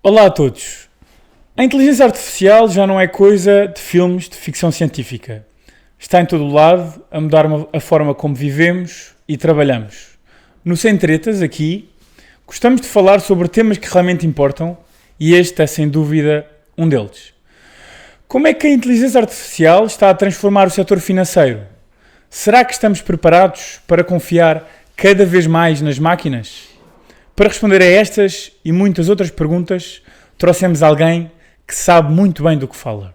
Olá a todos. A inteligência artificial já não é coisa de filmes de ficção científica. Está em todo o lado, a mudar a forma como vivemos e trabalhamos. No Sem Tretas, aqui, gostamos de falar sobre temas que realmente importam e este é, sem dúvida, um deles. Como é que a inteligência artificial está a transformar o setor financeiro? Será que estamos preparados para confiar cada vez mais nas máquinas? Para responder a estas e muitas outras perguntas, trouxemos alguém que sabe muito bem do que fala.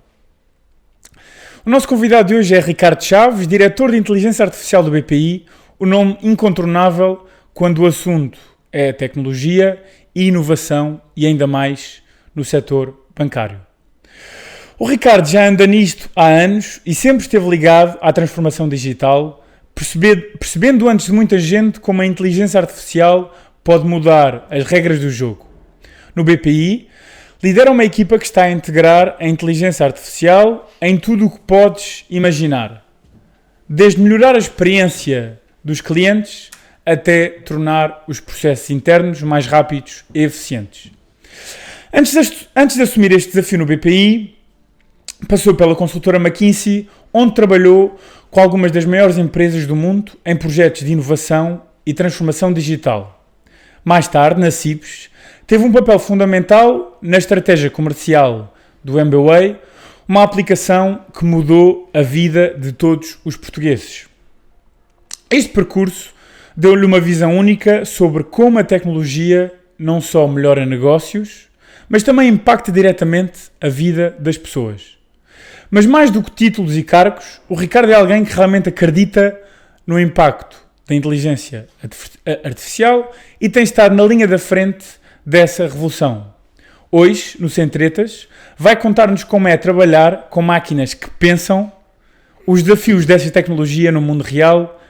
O nosso convidado de hoje é Ricardo Chaves, diretor de Inteligência Artificial do BPI, o nome incontornável quando o assunto é tecnologia e inovação e ainda mais no setor bancário. O Ricardo já anda nisto há anos e sempre esteve ligado à transformação digital, percebendo antes de muita gente como a inteligência artificial pode mudar as regras do jogo. No BPI, lidera uma equipa que está a integrar a inteligência artificial em tudo o que podes imaginar. Desde melhorar a experiência dos clientes até tornar os processos internos mais rápidos e eficientes. Antes de assumir este desafio no BPI, passou pela consultora McKinsey, onde trabalhou com algumas das maiores empresas do mundo em projetos de inovação e transformação digital. Mais tarde, na CIBS, teve um papel fundamental na estratégia comercial do MBWay, uma aplicação que mudou a vida de todos os portugueses. Este percurso deu-lhe uma visão única sobre como a tecnologia não só melhora negócios, mas também impacta diretamente a vida das pessoas. Mas mais do que títulos e cargos, o Ricardo é alguém que realmente acredita no impacto da inteligência artificial e tem estado na linha da frente dessa revolução. Hoje, no Sem Tretas, vai contar-nos como é trabalhar com máquinas que pensam, os desafios dessa tecnologia no mundo real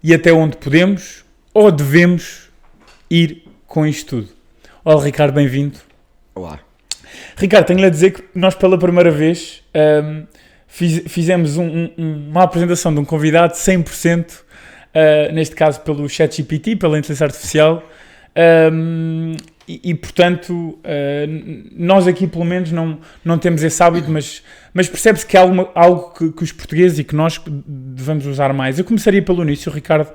e até onde podemos ou devemos ir com isto tudo. Olá, Ricardo, bem-vindo. Olá. Ricardo, tenho-lhe a dizer que nós pela primeira vez fizemos uma apresentação de um convidado 100%, neste caso pelo ChatGPT, pela inteligência artificial, portanto, nós aqui pelo menos não temos esse hábito, mas percebe-se que é algo que os portugueses e que nós devemos usar mais. Eu começaria pelo início, Ricardo.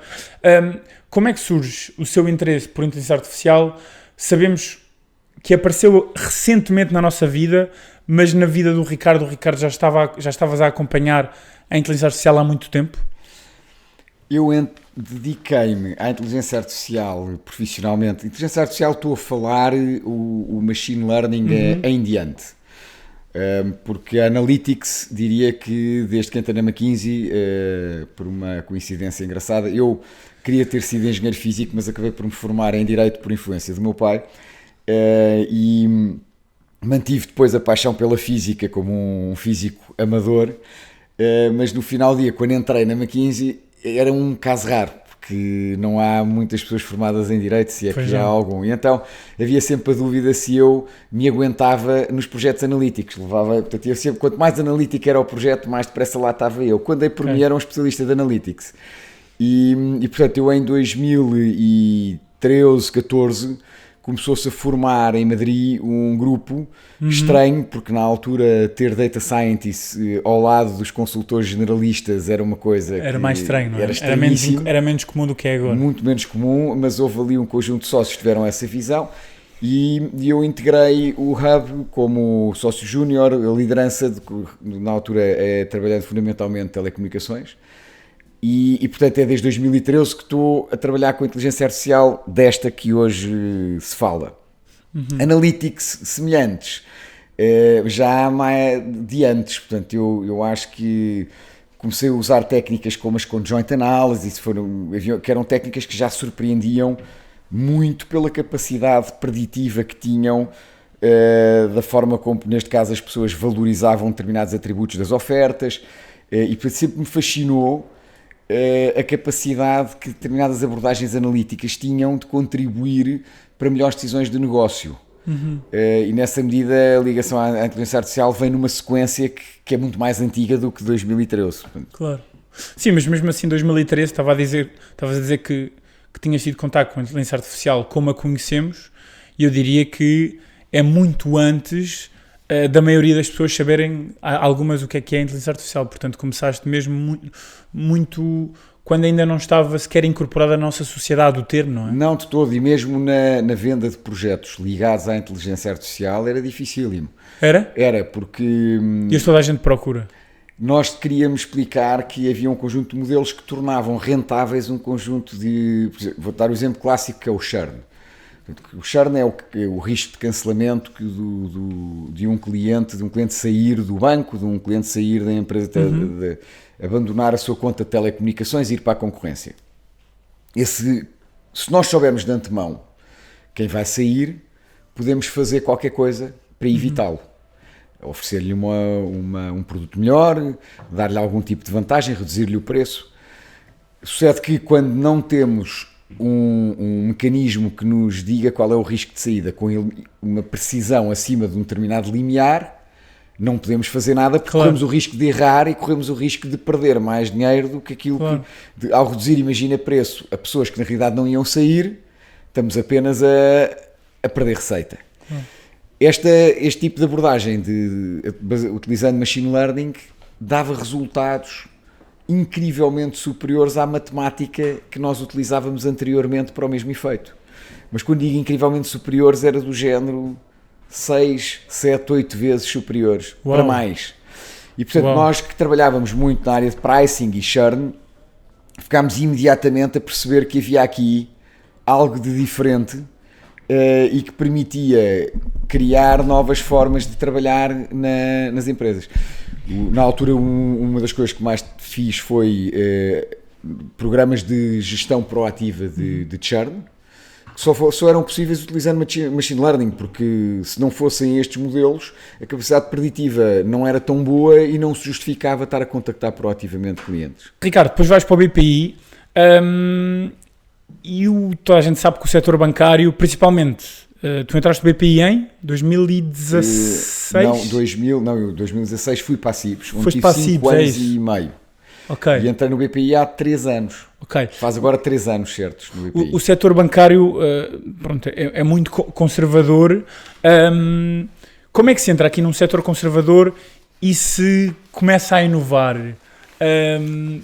Como é que surge o seu interesse por inteligência artificial? Sabemos que apareceu recentemente na nossa vida, mas na vida do Ricardo, já estavas a acompanhar a inteligência artificial há muito tempo? Eu dediquei-me à inteligência artificial profissionalmente. Inteligência artificial, estou a falar o machine learning em diante. Porque a Analytics, diria que desde que entrei na McKinsey, por uma coincidência engraçada, eu queria ter sido engenheiro físico, mas acabei por me formar em Direito por influência do meu pai. E mantive depois a paixão pela física como um físico amador, mas no final do dia, quando entrei na McKinsey, era um caso raro, porque não há muitas pessoas formadas em Direito, se é que já há algum, e então havia sempre a dúvida se eu me aguentava nos projetos analíticos. Portanto, eu sempre, quanto mais analítico era o projeto, mais depressa lá estava eu. Quando dei por mim, era um especialista de Analytics. E portanto, eu em 2013, 14, começou-se a formar em Madrid um grupo estranho, porque na altura ter data scientists ao lado dos consultores generalistas era uma coisa era mais estranho, não é? Era menos comum do que é agora. Muito menos comum, mas houve ali um conjunto de sócios que tiveram essa visão e eu integrei o Hub como sócio júnior, a liderança, na altura trabalhando fundamentalmente em telecomunicações. E portanto é desde 2013 que estou a trabalhar com a inteligência artificial desta que hoje se fala. Analytics semelhantes, já há mais de antes, portanto eu acho que comecei a usar técnicas como as conjoint analysis, que eram técnicas que já surpreendiam muito pela capacidade preditiva que tinham, da forma como neste caso as pessoas valorizavam determinados atributos das ofertas, e sempre me fascinou a capacidade que determinadas abordagens analíticas tinham de contribuir para melhores decisões de negócio. E nessa medida a ligação à inteligência artificial vem numa sequência que é muito mais antiga do que 2013. Claro. Sim, mas mesmo assim 2013 estavas a dizer que tinhas tido contacto com a inteligência artificial como a conhecemos, e eu diria que é muito antes da maioria das pessoas saberem algumas o que é a inteligência artificial. Portanto, começaste mesmo muito quando ainda não estava sequer incorporado à nossa sociedade o termo, não é? Não de todo, e mesmo na venda de projetos ligados à inteligência artificial era dificílimo. Era? Era, porque E isso toda a gente procura. nós queríamos explicar que havia um conjunto de modelos que tornavam rentáveis um conjunto de... Por exemplo, vou dar o exemplo clássico que é o churn. O churn é o risco de cancelamento de um cliente sair do banco, de um cliente sair da empresa, de abandonar a sua conta de telecomunicações e ir para a concorrência. Se nós soubermos de antemão quem vai sair, podemos fazer qualquer coisa para evitá-lo. Oferecer-lhe um produto melhor, dar-lhe algum tipo de vantagem, reduzir-lhe o preço. Sucede que quando não temos um mecanismo que nos diga qual é o risco de saída com uma precisão acima de um determinado limiar, não podemos fazer nada porque corremos o risco de errar e corremos o risco de perder mais dinheiro do que aquilo que, ao reduzir, imagina, preço a pessoas que na realidade não iam sair, estamos apenas a perder receita. Este tipo de abordagem, utilizando machine learning, dava resultados incrivelmente superiores à matemática que nós utilizávamos anteriormente para o mesmo efeito. Mas quando digo incrivelmente superiores, era do género 6, 7, 8 vezes superiores, para mais. E portanto, nós que trabalhávamos muito na área de pricing e churn, ficámos imediatamente a perceber que havia aqui algo de diferente e que permitia criar novas formas de trabalhar nas empresas. Na altura, uma das coisas que mais fiz foi programas de gestão proativa de churn, que só eram possíveis utilizando machine learning, porque se não fossem estes modelos, a capacidade preditiva não era tão boa e não se justificava estar a contactar proativamente clientes. Ricardo, depois vais para o BPI e toda a gente sabe que o setor bancário, principalmente, tu entraste no BPI em 2016? Não, 2016 fui para a CIBS, onde Foste tive 5 anos e meio. Okay. E entrei no BPI há 3 anos. Okay. Faz agora 3 anos certos no BPI. O setor bancário é muito conservador. Como é que se entra aqui num setor conservador e se começa a inovar?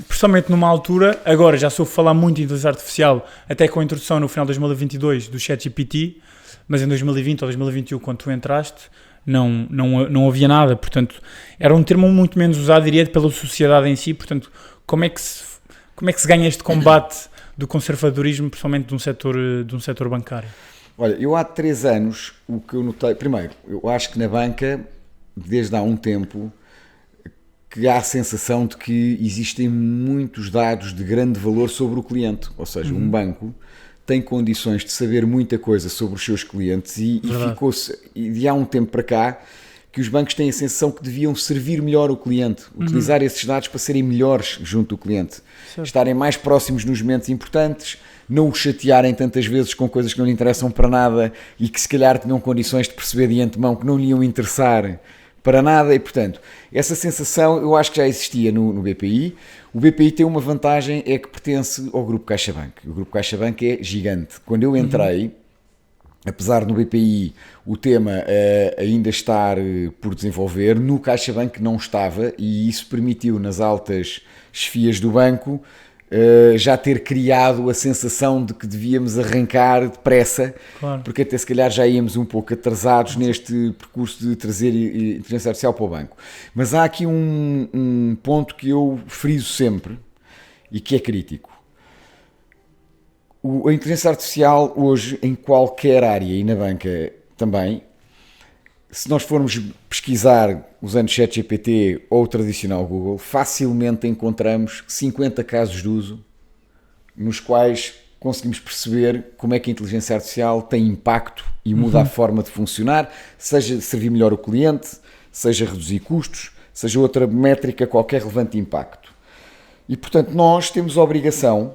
Principalmente numa altura, agora já soube falar muito de inteligência artificial, até com a introdução no final de 2022 do ChatGPT, mas em 2020 ou 2021, quando tu entraste, não havia nada. Portanto, era um termo muito menos usado, diria, pela sociedade em si. Portanto, como é que se ganha este combate do conservadorismo, principalmente de um setor bancário? Olha, eu há 3 anos, o que eu notei... Primeiro, eu acho que na banca, desde há um tempo, que há a sensação de que existem muitos dados de grande valor sobre o cliente. Ou seja, um banco tem condições de saber muita coisa sobre os seus clientes e de há um tempo para cá que os bancos têm a sensação que deviam servir melhor o cliente, utilizar esses dados para serem melhores junto do cliente, estarem mais próximos nos momentos importantes, não o chatearem tantas vezes com coisas que não lhe interessam para nada e que se calhar tinham condições de perceber de antemão que não lhe iam interessar para nada. E portanto, essa sensação eu acho que já existia no BPI. O BPI tem uma vantagem, é que pertence ao Grupo CaixaBank. O Grupo CaixaBank é gigante. Quando eu entrei, apesar no BPI o tema ainda estar por desenvolver, no CaixaBank não estava, e isso permitiu nas altas chefias do banco já ter criado a sensação de que devíamos arrancar depressa, porque até se calhar já íamos um pouco atrasados neste percurso de trazer inteligência artificial para o banco. Mas há aqui um ponto que eu friso sempre e que é crítico. A inteligência artificial hoje, em qualquer área e na banca também, se nós formos pesquisar usando ChatGPT ou o tradicional Google, facilmente encontramos 50 casos de uso nos quais conseguimos perceber como é que a inteligência artificial tem impacto e muda a forma de funcionar, seja servir melhor o cliente, seja reduzir custos, seja outra métrica qualquer relevante de impacto. E portanto nós temos a obrigação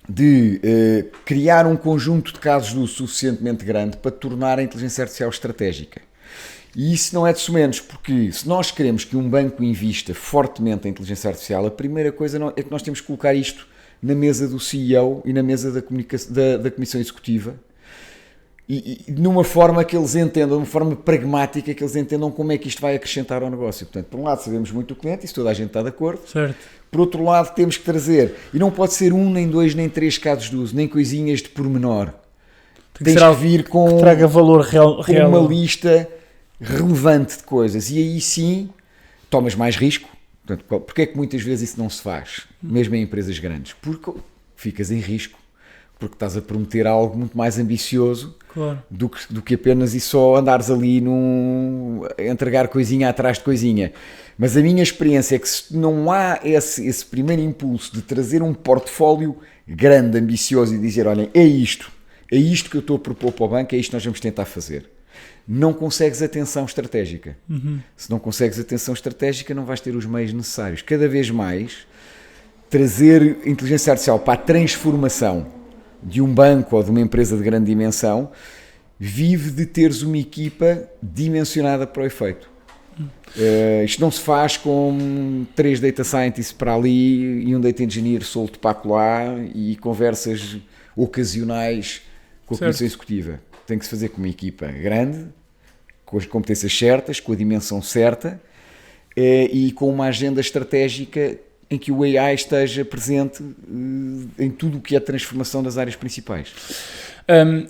de criar um conjunto de casos de uso suficientemente grande para tornar a inteligência artificial estratégica. E isso não é de sumenos, porque se nós queremos que um banco invista fortemente em inteligência artificial, a primeira coisa é que nós temos que colocar isto na mesa do CEO e na mesa da Comissão Executiva e numa forma que eles entendam, de uma forma pragmática, que eles entendam como é que isto vai acrescentar ao negócio. Portanto, por um lado sabemos muito do cliente, isso toda a gente está de acordo. Certo. Por outro lado, temos que trazer, e não pode ser 1, nem 2, nem 3 casos de uso, nem coisinhas de pormenor. Tem Tens que vir com, que traga valor real. com uma lista relevante de coisas, e aí sim tomas mais risco. Portanto, porque é que muitas vezes isso não se faz, mesmo em empresas grandes? Porque ficas em risco, porque estás a prometer algo muito mais ambicioso, claro, do que apenas e só andares ali a entregar coisinha atrás de coisinha. Mas a minha experiência é que se não há esse primeiro impulso de trazer um portfólio grande, ambicioso e dizer, olhem, é isto que eu estou a propor para o banco, é isto que nós vamos tentar fazer. Não consegues atenção estratégica. Se não consegues atenção estratégica, não vais ter os meios necessários. Cada vez mais, trazer inteligência artificial para a transformação de um banco ou de uma empresa de grande dimensão vive de teres uma equipa dimensionada para o efeito. Isto não se faz com 3 data scientists para ali e um data engineer solto para acolá e conversas ocasionais com a comissão executiva. Tem que se fazer com uma equipa grande, com as competências certas, com a dimensão certa e com uma agenda estratégica em que o AI esteja presente em tudo o que é a transformação das áreas principais.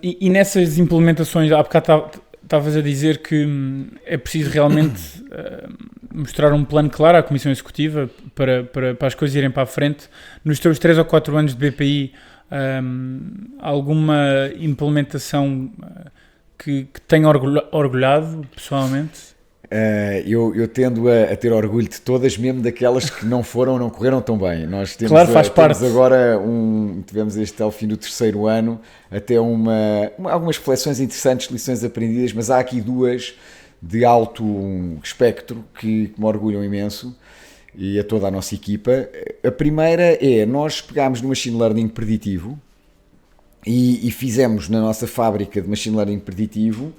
E nessas implementações, há bocado estavas a dizer que é preciso realmente mostrar um plano claro à Comissão Executiva para as coisas irem para a frente. Nos teus 3 ou 4 anos de BPI, alguma implementação que tenha orgulhado pessoalmente? Eu tendo a ter orgulho de todas, mesmo daquelas que não correram tão bem. Nós temos, claro, faz parte. Agora, tivemos ao fim do 3º ano, até algumas reflexões interessantes, lições aprendidas, mas há aqui 2 de alto espectro que me orgulham imenso, e a toda a nossa equipa. A primeira é, nós pegámos no Machine Learning preditivo e fizemos na nossa fábrica de Machine Learning preditivo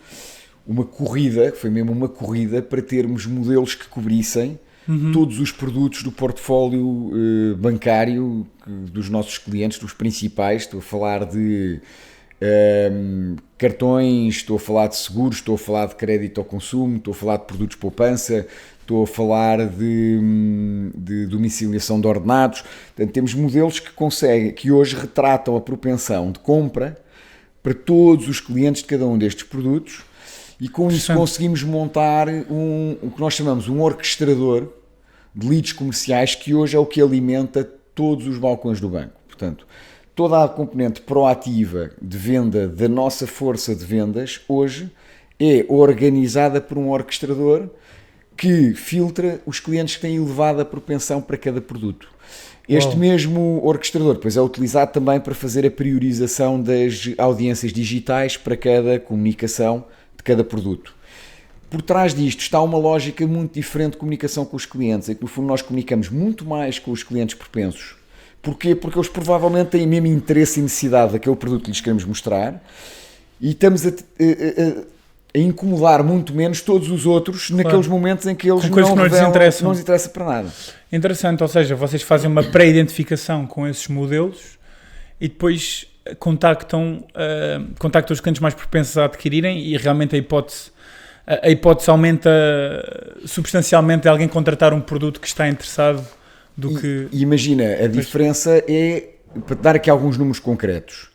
uma corrida, foi mesmo uma corrida para termos modelos que cobrissem todos os produtos do portfólio bancário dos nossos clientes, dos principais. Estou a falar de cartões, estou a falar de seguros, estou a falar de crédito ao consumo, estou a falar de produtos de poupança, estou a falar de domiciliação de ordenados. Portanto, temos modelos que hoje retratam a propensão de compra para todos os clientes de cada um destes produtos. E com isso conseguimos montar o que nós chamamos um orquestrador de leads comerciais, que hoje é o que alimenta todos os balcões do banco. Portanto, toda a componente proativa de venda da nossa força de vendas hoje é organizada por um orquestrador que filtra os clientes que têm elevada propensão para cada produto. Este mesmo orquestrador depois é utilizado também para fazer a priorização das audiências digitais para cada comunicação de cada produto. Por trás disto está uma lógica muito diferente de comunicação com os clientes, em que no fundo nós comunicamos muito mais com os clientes propensos. Porquê? Porque eles provavelmente têm mesmo interesse e necessidade daquele produto que lhes queremos mostrar, e estamos a incomodar muito menos todos os outros naqueles momentos em que eles não lhes interessa para nada. Interessante, ou seja, vocês fazem uma pré-identificação com esses modelos e depois contactam os clientes mais propensos a adquirirem, e realmente a hipótese aumenta substancialmente de alguém contratar um produto que está interessado do que... E imagina, a diferença é, para te dar aqui alguns números concretos,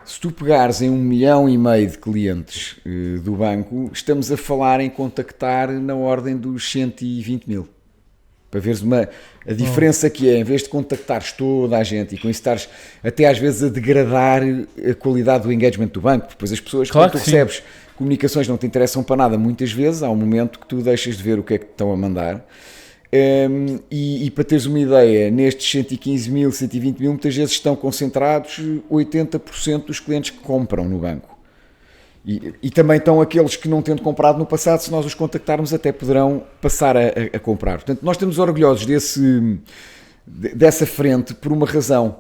se tu pegares em 1,5 milhão de clientes do banco, estamos a falar em contactar na ordem dos 120 mil. Para veres a diferença que é, em vez de contactares toda a gente e com isso estares até às vezes a degradar a qualidade do engagement do banco. Depois as pessoas, claro, quando tu recebes comunicações não te interessam para nada, muitas vezes há um momento que tu deixas de ver o que é que te estão a mandar. E para teres uma ideia, nestes 115 mil, 120 mil, muitas vezes estão concentrados 80% dos clientes que compram no banco. E também estão aqueles que não tendo comprado no passado, se nós os contactarmos até poderão passar a comprar. Portanto, nós estamos orgulhosos dessa frente por uma razão.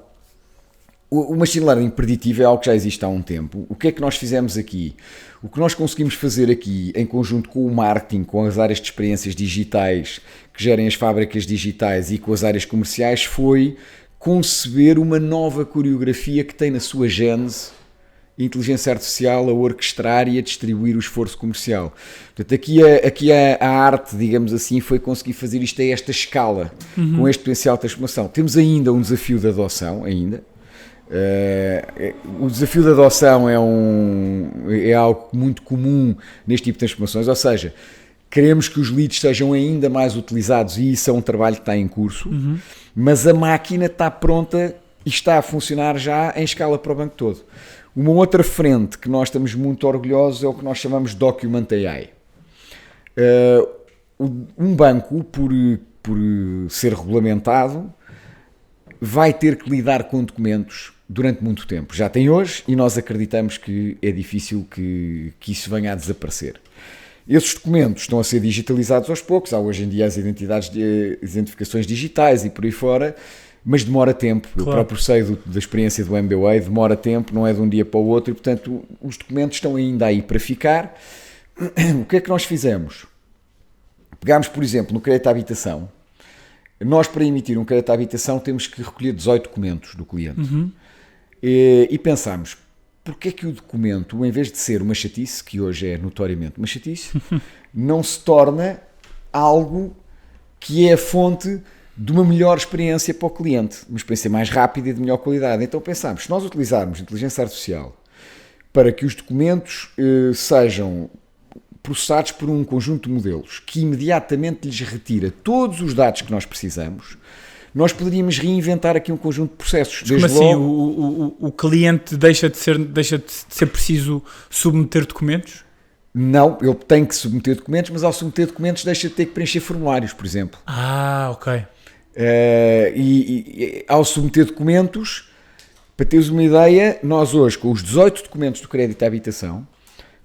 O Machine Learning preditivo é algo que já existe há um tempo. O que é que nós fizemos aqui? O que nós conseguimos fazer aqui, em conjunto com o marketing, com as áreas de experiências digitais que gerem as fábricas digitais e com as áreas comerciais, foi conceber uma nova coreografia que tem na sua gênese inteligência artificial a orquestrar e a distribuir o esforço comercial. Portanto, aqui a arte, digamos assim, foi conseguir fazer isto a esta escala, com este potencial de transformação. Temos ainda um desafio de adoção, o desafio da adoção é algo muito comum neste tipo de transformações, ou seja, queremos que os leads sejam ainda mais utilizados e isso é um trabalho que está em curso, mas a máquina está pronta e está a funcionar já em escala para o banco todo. Uma outra frente que nós estamos muito orgulhosos é o que nós chamamos de Document AI. Um banco, por ser regulamentado, vai ter que lidar com documentos durante muito tempo. Já tem hoje e nós acreditamos que é difícil que isso venha a desaparecer. Esses documentos estão a ser digitalizados aos poucos, há hoje em dia as identificações digitais e por aí fora, mas demora tempo. Claro. Eu próprio sei da experiência do MBA, demora tempo, não é de um dia para o outro e, portanto, os documentos estão ainda aí para ficar. O que é que nós fizemos? Pegámos, por exemplo, no crédito à habitação. Nós, para emitir um crédito à habitação, temos que recolher 18 documentos do cliente. E pensámos, porque é que o documento, em vez de ser uma chatice, que hoje é notoriamente uma chatice, não se torna algo que é a fonte de uma melhor experiência para o cliente, uma experiência mais rápida e de melhor qualidade. Então pensámos, se nós utilizarmos inteligência artificial para que os documentos sejam processados por um conjunto de modelos que imediatamente lhes retira todos os dados que nós precisamos, nós poderíamos reinventar aqui um conjunto de processos. Como assim? O cliente deixa de ser preciso submeter documentos? Não, ele tem que submeter documentos, mas ao submeter documentos deixa de ter que preencher formulários, por exemplo. Ok. E ao submeter documentos, para teres uma ideia, nós hoje, com os 18 documentos do crédito à habitação,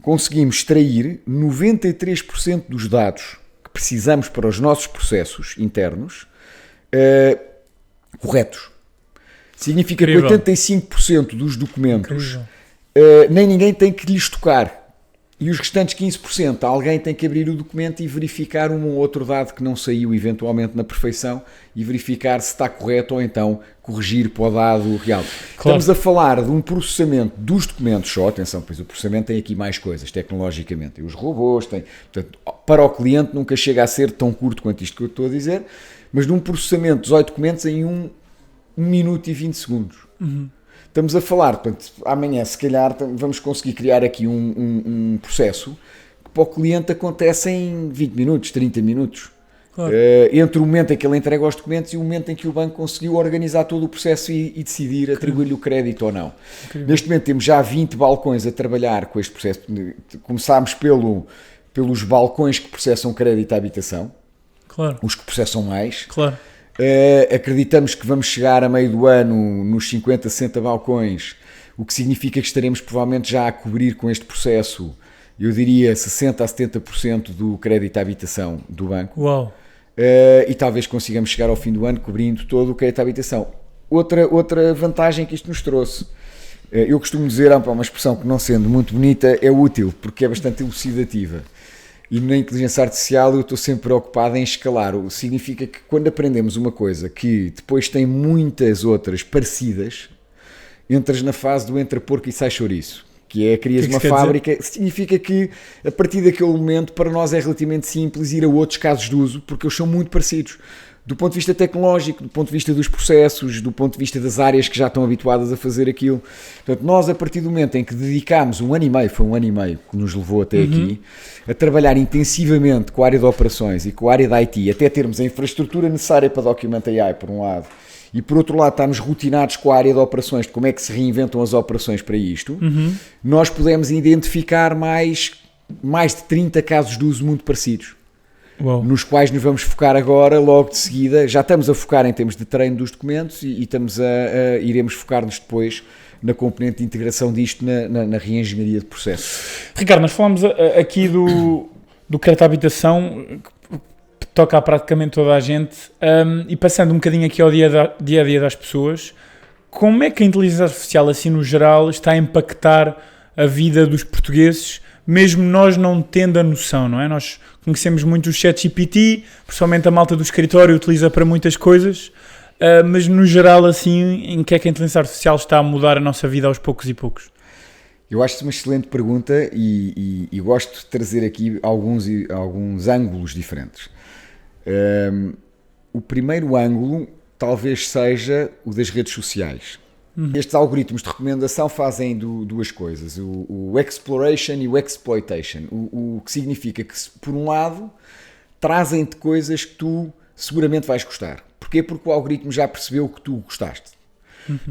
conseguimos extrair 93% dos dados que precisamos para os nossos processos internos corretos. Significa Incrível. Que 85% dos documentos nem ninguém tem que lhes tocar. E os restantes 15%, alguém tem que abrir o documento e verificar um ou outro dado que não saiu eventualmente na perfeição e verificar se está correto ou então corrigir para o dado real. Claro. Estamos a falar de um processamento dos documentos só, atenção, pois o processamento tem aqui mais coisas, tecnologicamente. Tem os robôs, portanto, para o cliente nunca chega a ser tão curto quanto isto que eu estou a dizer, mas de um processamento de 18 documentos em 1 minuto e 20 segundos. Estamos a falar, portanto, amanhã se calhar vamos conseguir criar aqui um processo que para o cliente acontece em 20 minutos, 30 minutos. Claro. Entre o momento em que ele entrega os documentos e o momento em que o banco conseguiu organizar todo o processo e decidir atribuir-lhe o crédito ou não. Incrível. Neste momento temos já 20 balcões a trabalhar com este processo. Começámos pelos balcões que processam crédito à habitação, claro. Os que processam mais. Claro. Acreditamos que vamos chegar a meio do ano nos 50, 60 balcões, o que significa que estaremos provavelmente já a cobrir com este processo, eu diria 60% a 70% do crédito à habitação do banco. Uau. E talvez consigamos chegar ao fim do ano cobrindo todo o crédito à habitação. Outra vantagem que isto nos trouxe, eu costumo dizer, uma expressão que não sendo muito bonita é útil, porque é bastante elucidativa. E na inteligência artificial eu estou sempre preocupado em escalar. Significa que quando aprendemos uma coisa que depois tem muitas outras parecidas, entras na fase do entra porco e sai chouriço, que é crias uma fábrica. Significa que a partir daquele momento para nós é relativamente simples ir a outros casos de uso, porque eles são muito parecidos. Do ponto de vista tecnológico, do ponto de vista dos processos, do ponto de vista das áreas que já estão habituadas a fazer aquilo. Portanto, nós a partir do momento em que dedicámos um ano e meio, foi um ano e meio que nos levou até aqui, a trabalhar intensivamente com a área de operações e com a área da IT, até termos a infraestrutura necessária para Document AI, por um lado, e por outro lado estarmos rotinados com a área de operações, de como é que se reinventam as operações para isto, nós pudemos identificar mais de 30 casos de uso muito parecidos. Uau. Nos quais nos vamos focar agora, logo de seguida. Já estamos a focar em termos de treino dos documentos e iremos focar-nos depois na componente de integração disto na reengenharia de processos. Ricardo, nós falamos aqui do crédito à habitação, que toca a praticamente toda a gente, e passando um bocadinho aqui ao dia a dia das pessoas, como é que a inteligência artificial, assim no geral, está a impactar a vida dos portugueses, mesmo nós não tendo a noção, não é? Nós conhecemos muito o ChatGPT, principalmente a malta do escritório utiliza para muitas coisas, mas no geral, assim, em que é que a inteligência artificial está a mudar a nossa vida aos poucos e poucos? Eu acho-te uma excelente pergunta e gosto de trazer aqui alguns ângulos diferentes. O primeiro ângulo talvez seja o das redes sociais. Estes algoritmos de recomendação fazem duas coisas, o exploration e o exploitation, o que significa que, por um lado, trazem-te coisas que tu seguramente vais gostar. Porquê? Porque o algoritmo já percebeu que tu gostaste.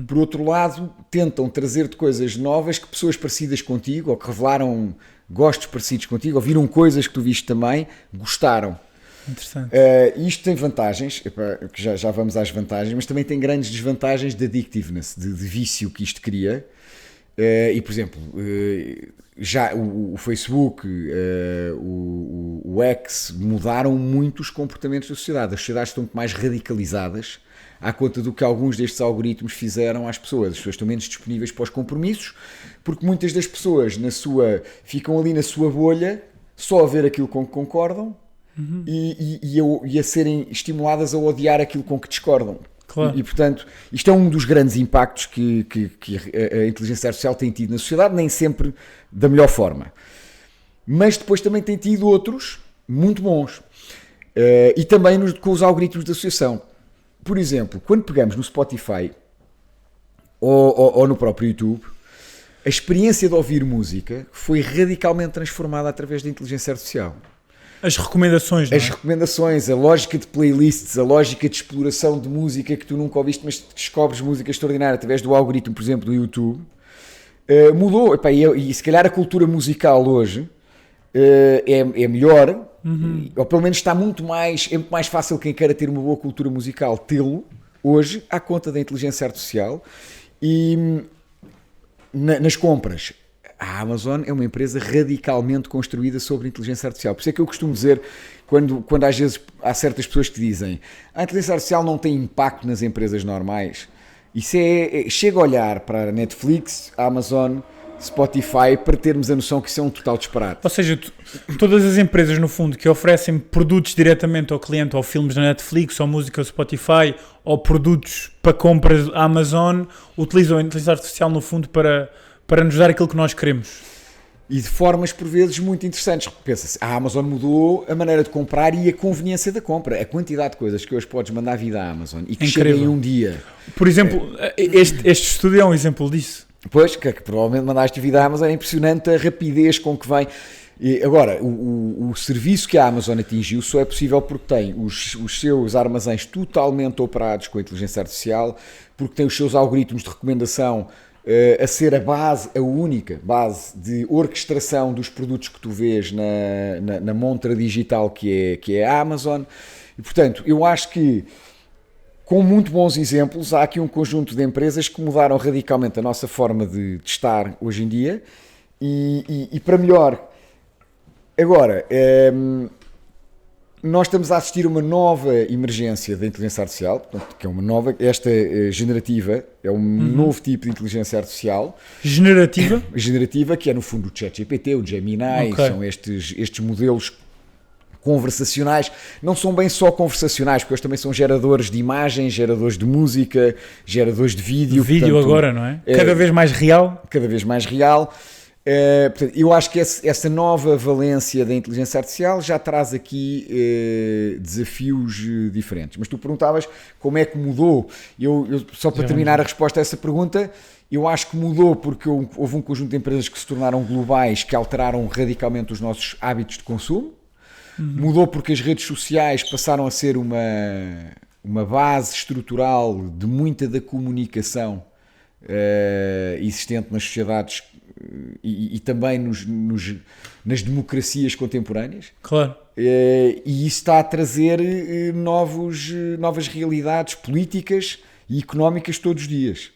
Por outro lado, tentam trazer-te coisas novas que pessoas parecidas contigo, ou que revelaram gostos parecidos contigo, ou viram coisas que tu viste também, gostaram. Interessante. Isto tem vantagens, que já vamos às vantagens, mas também tem grandes desvantagens de addictiveness, de vício que isto cria. E, por exemplo, já o Facebook, o X mudaram muito os comportamentos da sociedade. As sociedades estão muito mais radicalizadas à conta do que alguns destes algoritmos fizeram às pessoas. As pessoas estão menos disponíveis para os compromissos, porque muitas das pessoas ficam ali na sua bolha, só a ver aquilo com que concordam, e a serem estimuladas a odiar aquilo com que discordam. Claro. E, portanto, isto é um dos grandes impactos que a inteligência artificial tem tido na sociedade, nem sempre da melhor forma. Mas depois também tem tido outros muito bons. E também com os algoritmos de associação. Por exemplo, quando pegamos no Spotify ou no próprio YouTube, a experiência de ouvir música foi radicalmente transformada através da inteligência artificial. As recomendações, não é? As recomendações, a lógica de playlists, a lógica de exploração de música que tu nunca ouviste, mas descobres música extraordinária através do algoritmo, por exemplo, do YouTube, mudou. E se calhar a cultura musical hoje é melhor, ou pelo menos é muito mais fácil quem queira ter uma boa cultura musical tê-lo hoje à conta da inteligência artificial. E nas compras, a Amazon é uma empresa radicalmente construída sobre inteligência artificial. Por isso é que eu costumo dizer, quando às vezes há certas pessoas que dizem a inteligência artificial não tem impacto nas empresas normais, isso chega a olhar para a Netflix, a Amazon, Spotify, para termos a noção que isso é um total disparate. Ou seja, todas as empresas, no fundo, que oferecem produtos diretamente ao cliente, ou filmes na Netflix, ou música ao Spotify, ou produtos para compras à Amazon, utilizam a inteligência artificial, no fundo, para nos dar aquilo que nós queremos. E de formas, por vezes, muito interessantes. Pensa-se, a Amazon mudou a maneira de comprar e a conveniência da compra. A quantidade de coisas que hoje podes mandar vir à Amazon e que chegam em um dia. Por exemplo, este estudo é um exemplo disso. Pois, que provavelmente mandaste vir à Amazon, é impressionante a rapidez com que vem. E agora, o serviço que a Amazon atingiu só é possível porque tem os seus armazéns totalmente operados com a inteligência artificial, porque tem os seus algoritmos de recomendação a ser a única base de orquestração dos produtos que tu vês na montra digital que é a Amazon. E, portanto, eu acho que, com muito bons exemplos, há aqui um conjunto de empresas que mudaram radicalmente a nossa forma de estar hoje em dia e para melhor. Agora, nós estamos a assistir a uma nova emergência da inteligência artificial, portanto, que é uma nova, esta generativa, é um novo tipo de inteligência artificial. Generativa? Generativa, que é no fundo o ChatGPT, o Gemini, são estes modelos conversacionais. Não são bem só conversacionais, porque eles também são geradores de imagens, geradores de música, geradores de vídeo. Vídeo, portanto, agora, não é? Cada vez mais real. Cada vez mais real. Portanto, eu acho que essa nova valência da inteligência artificial já traz aqui desafios diferentes. Mas tu perguntavas como é que mudou. Eu só para terminar a resposta a essa pergunta, eu acho que mudou porque houve um conjunto de empresas que se tornaram globais, que alteraram radicalmente os nossos hábitos de consumo. Mudou porque as redes sociais passaram a ser uma base estrutural de muita da comunicação existente nas sociedades e também nas democracias contemporâneas. Claro. E isso está a trazer novas realidades políticas e económicas todos os dias.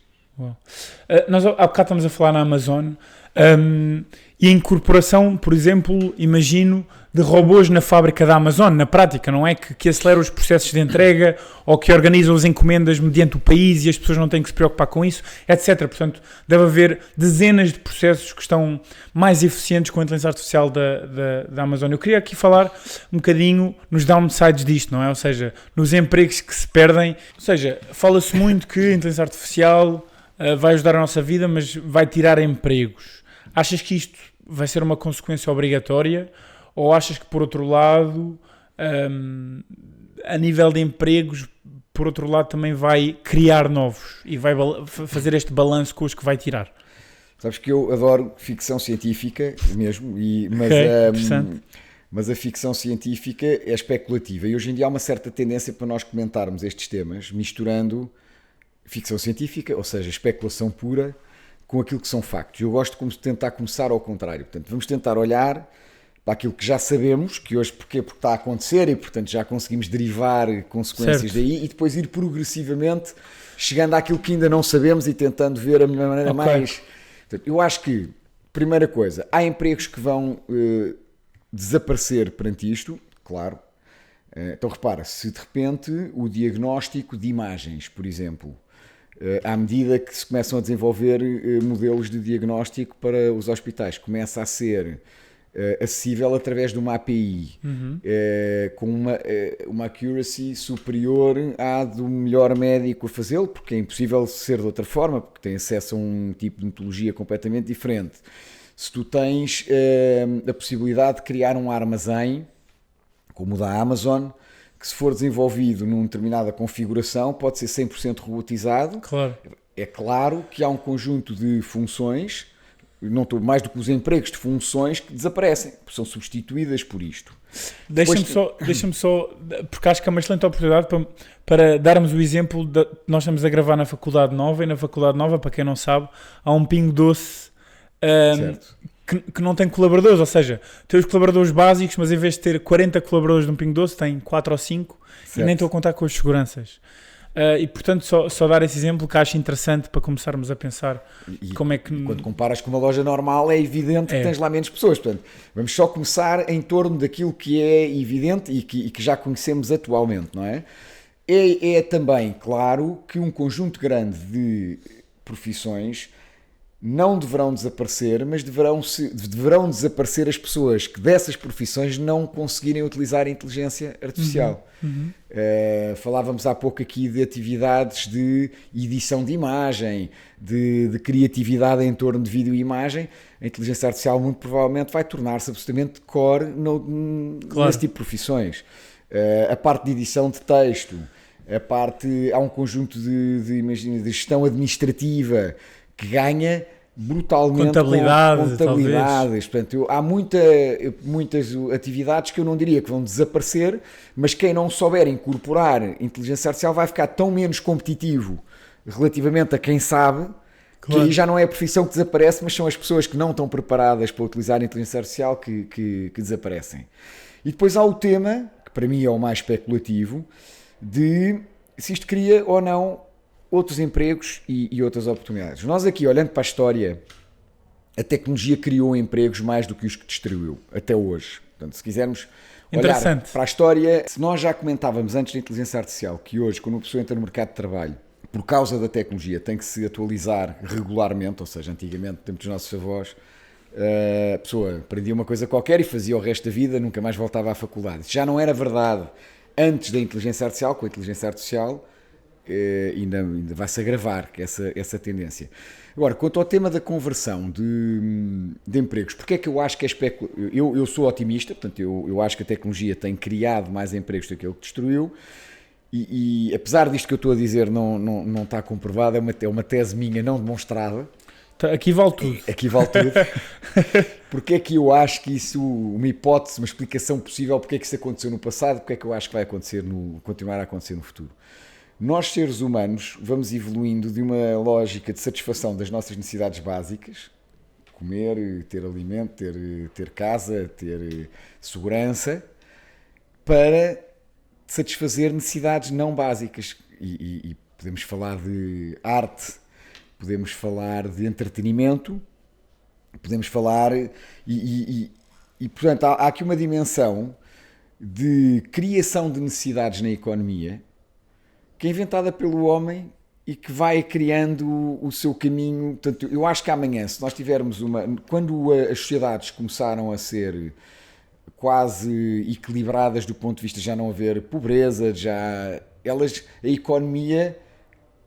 Nós há bocado estamos a falar na Amazon e a incorporação, por exemplo, imagino, de robôs na fábrica da Amazon, na prática, não é? Que acelera os processos de entrega ou que organizam as encomendas mediante o país e as pessoas não têm que se preocupar com isso, etc. Portanto, deve haver dezenas de processos que estão mais eficientes com a inteligência artificial da Amazon. Eu queria aqui falar um bocadinho nos downsides disto, não é? Ou seja, nos empregos que se perdem. Ou seja, fala-se muito que a inteligência artificial vai ajudar a nossa vida, mas vai tirar empregos. Achas que isto vai ser uma consequência obrigatória ou achas que, por outro lado, a nível de empregos, por outro lado, também vai criar novos e vai fazer este balanço com os que vai tirar? Sabes que eu adoro ficção científica mesmo, Interessante. mas a ficção científica é especulativa e hoje em dia há uma certa tendência para nós comentarmos estes temas misturando ficção científica, ou seja, especulação pura, com aquilo que são factos. Eu gosto de tentar começar ao contrário. Portanto, vamos tentar olhar para aquilo que já sabemos, que hoje porque está a acontecer e, portanto, já conseguimos derivar consequências Certo. daí e depois ir progressivamente chegando àquilo que ainda não sabemos e tentando ver a melhor maneira Ok. mais... Portanto, eu acho que, primeira coisa, há empregos que vão desaparecer perante isto, claro. Então repara, se de repente o diagnóstico de imagens, por exemplo, à medida que se começam a desenvolver modelos de diagnóstico para os hospitais, começa a ser acessível através de uma API com uma accuracy superior à do melhor médico a fazê-lo, porque é impossível ser de outra forma, porque tem acesso a um tipo de metodologia completamente diferente. Se tu tens a possibilidade de criar um armazém, como o da Amazon, que se for desenvolvido numa determinada configuração pode ser 100% robotizado. Claro. É claro que há um conjunto de funções, não estou mais do que os empregos de funções que desaparecem, são substituídas por isto. Deixa-me só, porque acho que é uma excelente oportunidade para darmos o exemplo de nós estamos a gravar na Faculdade Nova e na Faculdade Nova, para quem não sabe, há um Pingo Doce Certo. que não tem colaboradores, ou seja, tem os colaboradores básicos, mas em vez de ter 40 colaboradores num Pingo Doce, tem 4 ou 5 e Certo. nem estou a contar com as seguranças. E portanto, só dar esse exemplo que acho interessante para começarmos a pensar como é que. Quando comparas com uma loja normal, é evidente que tens lá menos pessoas. Portanto, vamos só começar em torno daquilo que é evidente e que já conhecemos atualmente, não é? É também claro que um conjunto grande de profissões não deverão desaparecer, mas deverão desaparecer as pessoas que dessas profissões não conseguirem utilizar a inteligência artificial. Falávamos há pouco aqui de atividades de edição de imagem, de criatividade em torno de vídeo e imagem. A inteligência artificial muito provavelmente vai tornar-se absolutamente core nesse tipo de profissões. A parte de edição de texto, há um conjunto de gestão administrativa que ganha brutalmente Contabilidade, contabilidades. Portanto, há muitas atividades que eu não diria que vão desaparecer, mas quem não souber incorporar inteligência artificial vai ficar tão menos competitivo relativamente a quem sabe, que aí já não é a profissão que desaparece, mas são as pessoas que não estão preparadas para utilizar a inteligência artificial que desaparecem. E depois há o tema, que para mim é o mais especulativo, de se isto cria ou não outros empregos e outras oportunidades. Nós aqui, olhando para a história, a tecnologia criou empregos mais do que os que destruiu, até hoje. Portanto, se quisermos olhar para a história, se nós já comentávamos antes da inteligência artificial, que hoje, quando uma pessoa entra no mercado de trabalho, por causa da tecnologia, tem que se atualizar regularmente, ou seja, antigamente, no tempo dos nossos avós, a pessoa aprendia uma coisa qualquer e fazia o resto da vida, nunca mais voltava à faculdade. Isso já não era verdade antes da inteligência artificial. Com a inteligência artificial ainda vai-se agravar essa tendência. Agora, quanto ao tema da conversão de empregos, porque é que eu acho que eu sou otimista, portanto, eu acho que a tecnologia tem criado mais empregos do que aquele que destruiu, e apesar disto que eu estou a dizer não está comprovado, é uma tese minha não demonstrada. Aqui vale tudo. Aqui vale tudo. Porque é que eu acho que isso, uma hipótese, uma explicação possível, porque é que isso aconteceu no passado, porque é que eu acho que vai continuar a acontecer no futuro. Nós, seres humanos, vamos evoluindo de uma lógica de satisfação das nossas necessidades básicas, comer, ter alimento, ter casa, ter segurança, para satisfazer necessidades não básicas. E podemos falar de arte, podemos falar de entretenimento, podemos falar... E portanto, há aqui uma dimensão de criação de necessidades na economia que é inventada pelo homem e que vai criando o seu caminho. Portanto, eu acho que amanhã, se nós tivermos quando as sociedades começaram a ser quase equilibradas do ponto de vista de já não haver pobreza, a economia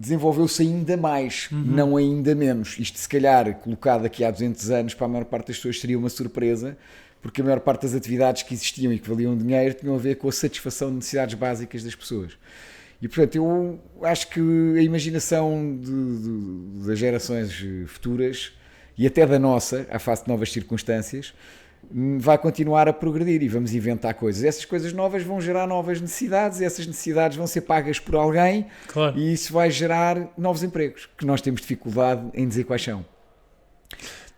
desenvolveu-se ainda mais, não ainda menos. Isto, se calhar, colocado aqui há 200 anos, para a maior parte das pessoas seria uma surpresa, porque a maior parte das atividades que existiam e que valiam dinheiro tinham a ver com a satisfação de necessidades básicas das pessoas. E, portanto, eu acho que a imaginação das gerações futuras, e até da nossa, à face de novas circunstâncias, vai continuar a progredir e vamos inventar coisas. Essas coisas novas vão gerar novas necessidades, e essas necessidades vão ser pagas por alguém, Claro. e isso vai gerar novos empregos, que nós temos dificuldade em dizer quais são.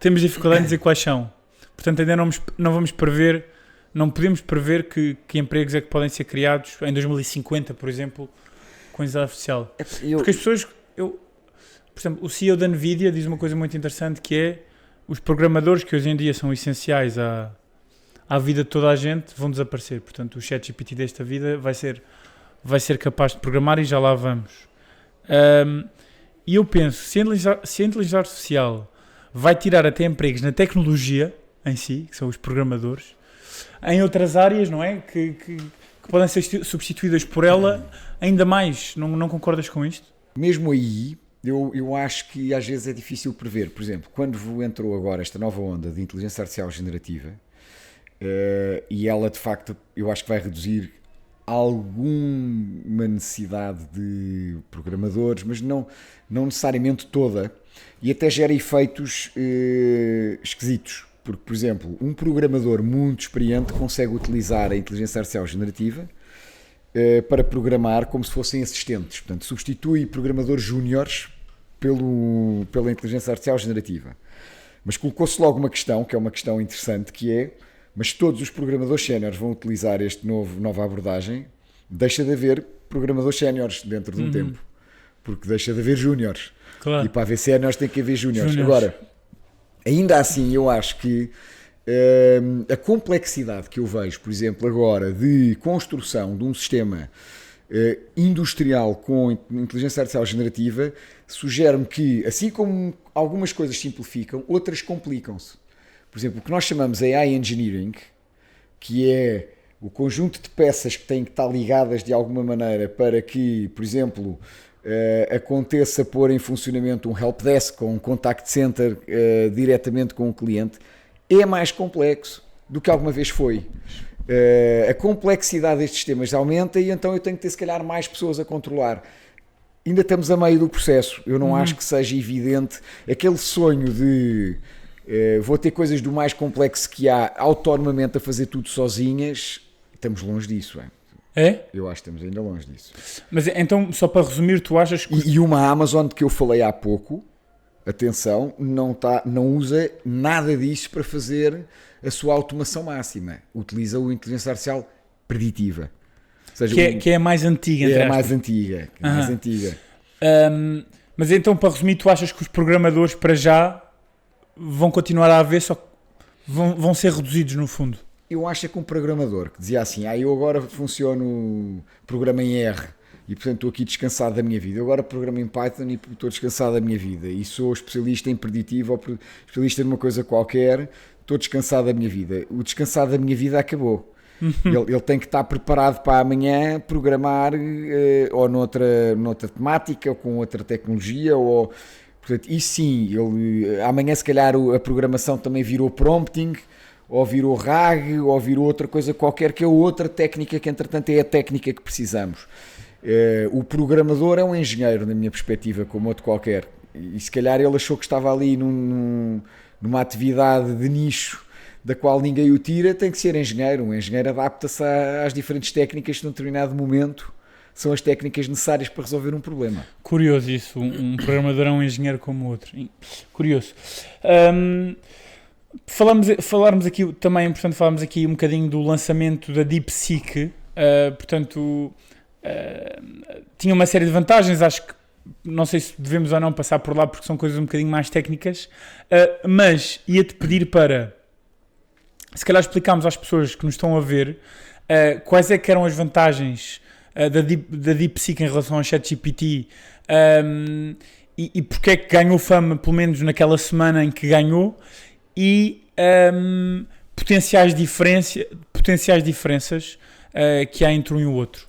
Temos dificuldade em dizer quais são. Portanto, ainda não vamos prever, não podemos prever que empregos é que podem ser criados em 2050, por exemplo, com a inteligência artificial. Porque as pessoas, por exemplo, o CEO da Nvidia diz uma coisa muito interessante, que é os programadores, que hoje em dia são essenciais à vida de toda a gente, vão desaparecer. Portanto, o ChatGPT desta vida vai ser capaz de programar, e já lá vamos. E eu penso, se a inteligência artificial vai tirar até empregos na tecnologia em si, que são os programadores, em outras áreas, não é? Que podem ser substituídas por ela, ainda mais. Não concordas com isto? Mesmo aí, eu acho que às vezes é difícil prever. Por exemplo, quando entrou agora esta nova onda de inteligência artificial generativa, e ela de facto, eu acho que vai reduzir alguma necessidade de programadores, mas não necessariamente toda, e até gera efeitos esquisitos. Porque, por exemplo, um programador muito experiente consegue utilizar a inteligência artificial generativa para programar como se fossem assistentes. Portanto, substitui programadores júniores pela inteligência artificial generativa. Mas colocou-se logo uma questão, que é uma questão interessante, que é: mas todos os programadores séniores vão utilizar esta nova abordagem, deixa de haver programadores séniores dentro de um tempo. Porque deixa de haver júniores. Claro. E para haver séniores tem que haver júniores. Agora, ainda assim, eu acho que a complexidade que eu vejo, por exemplo, agora de construção de um sistema industrial com inteligência artificial generativa, sugere-me que, assim como algumas coisas simplificam, outras complicam-se. Por exemplo, o que nós chamamos AI Engineering, que é o conjunto de peças que têm que estar ligadas de alguma maneira para que, por exemplo, aconteça pôr em funcionamento um helpdesk ou um contact center diretamente com o cliente, é mais complexo do que alguma vez foi. A complexidade destes sistemas aumenta, e então eu tenho que ter, se calhar, mais pessoas a controlar. Ainda estamos a meio do processo. Eu não acho que seja evidente aquele sonho de vou ter coisas do mais complexo que há autonomamente a fazer tudo sozinhas. Estamos longe disso, É? Eu acho que estamos ainda longe disso. Mas então, só para resumir, tu achas que... E uma Amazon de que eu falei há pouco, atenção, não usa nada disso para fazer a sua automação máxima. Utiliza a inteligência artificial preditiva. Ou seja, que é a mais antiga. É a mais antiga. Mais antiga. Mas então, para resumir, tu achas que os programadores para já vão continuar a haver, só que vão ser reduzidos no fundo? Eu acho que um programador que dizia assim: eu agora funciono, programa em R, e portanto estou aqui descansado da minha vida. Eu agora programo em Python e estou descansado da minha vida. E sou especialista em preditivo ou especialista numa coisa qualquer, estou descansado da minha vida. O descansado da minha vida acabou. Ele tem que estar preparado para amanhã programar ou noutra temática, ou com outra tecnologia, ou... Portanto, e sim, amanhã se calhar a programação também virou prompting, ou virou RAG, ou virou outra coisa qualquer, que é outra técnica que entretanto é a técnica que precisamos. O programador é um engenheiro, na minha perspectiva, como outro qualquer, e se calhar ele achou que estava ali numa atividade de nicho da qual ninguém o tira. Tem que ser engenheiro. Um engenheiro adapta-se às diferentes técnicas que num determinado momento são as técnicas necessárias para resolver um problema. Curioso isso, um programador é um engenheiro como o outro. Curioso. Falarmos aqui também, portanto, falarmos aqui um bocadinho do lançamento da DeepSeek. Portanto, tinha uma série de vantagens. Acho que não sei se devemos ou não passar por lá, porque são coisas um bocadinho mais técnicas, mas ia-te pedir para, se calhar, explicarmos às pessoas que nos estão a ver quais é que eram as vantagens da DeepSeek em relação ao ChatGPT, e porque é que ganhou fama, pelo menos naquela semana em que ganhou, e potenciais diferenças que há entre um e o outro.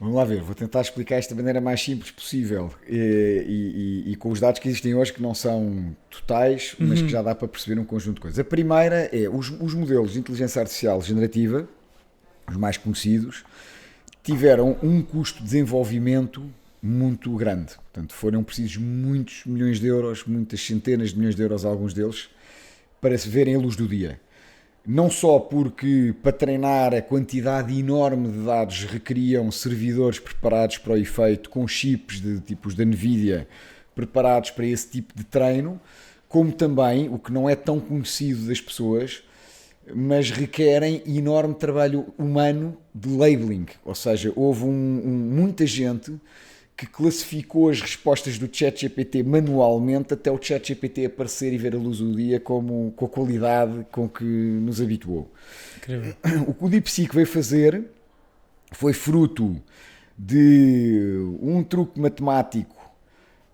Vamos lá ver, vou tentar explicar isto da maneira mais simples possível e com os dados que existem hoje que não são totais, mas que já dá para perceber um conjunto de coisas. A primeira é os modelos de inteligência artificial generativa, os mais conhecidos, tiveram um custo de desenvolvimento muito grande. Portanto, foram precisos muitos milhões de euros, muitas centenas de milhões de euros, alguns deles, para se verem a luz do dia. Não só porque para treinar a quantidade enorme de dados requeriam servidores preparados para o efeito, com chips de tipos da Nvidia preparados para esse tipo de treino, como também, o que não é tão conhecido das pessoas, mas requerem enorme trabalho humano de labeling. Ou seja, houve muita gente que classificou as respostas do ChatGPT manualmente até o ChatGPT aparecer e ver a luz do dia com a qualidade com que nos habituou. Incrível. O que o DeepSeek veio fazer foi fruto de um truque matemático,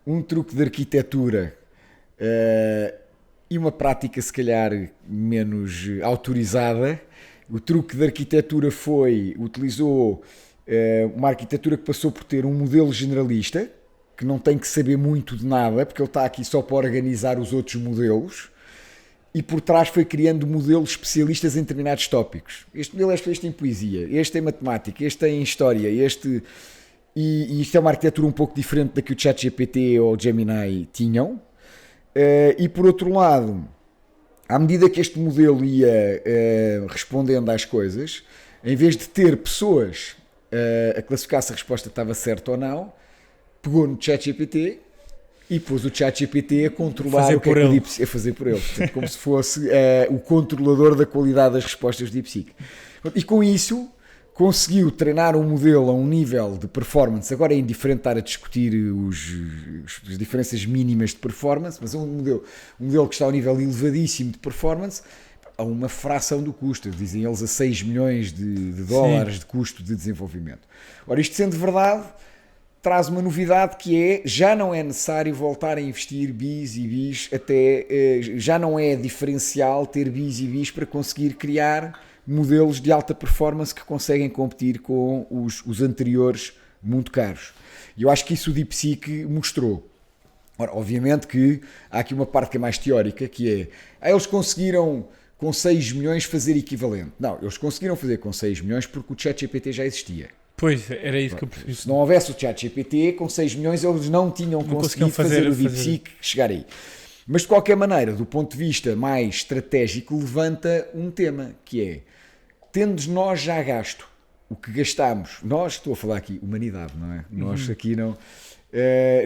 um truque de arquitetura e uma prática se calhar menos autorizada. O truque de arquitetura utilizou uma arquitetura que passou por ter um modelo generalista, que não tem que saber muito de nada, porque ele está aqui só para organizar os outros modelos, e por trás foi criando modelos especialistas em determinados tópicos. Este modelo é especialista em poesia, este em matemática, este em história, e isto é uma arquitetura um pouco diferente da que o ChatGPT ou o Gemini tinham. E por outro lado, à medida que este modelo ia respondendo às coisas, em vez de ter pessoas a classificar se a resposta estava certa ou não, pegou no ChatGPT e pôs o ChatGPT a controlar o que é que o DeepSeek a fazer por ele. Portanto, como se fosse o controlador da qualidade das respostas do DeepSeek. E com isso conseguiu treinar um modelo a um nível de performance. Agora é indiferente estar a discutir as diferenças mínimas de performance, mas é um modelo que está a um nível elevadíssimo de performance a uma fração do custo, dizem eles a 6 milhões de dólares de custo de desenvolvimento. Ora, isto sendo verdade, traz uma novidade que é, já não é necessário voltar a investir bis e bis, já não é diferencial ter bis e bis para conseguir criar modelos de alta performance que conseguem competir com os anteriores muito caros. E eu acho que isso o DeepSeek mostrou. Ora, obviamente que há aqui uma parte que é mais teórica, que é, eles conseguiram com 6 milhões fazer equivalente. Não, eles conseguiram fazer com 6 milhões porque o ChatGPT já existia. Pois, era isso que eu percebi. Se não houvesse o ChatGPT, com 6 milhões eles não tinham conseguido fazer o DeepSeek chegar aí. Mas de qualquer maneira, do ponto de vista mais estratégico, levanta um tema, que é, tendo nós já gasto o que gastámos, nós, estou a falar aqui, humanidade, não é? Nós aqui não,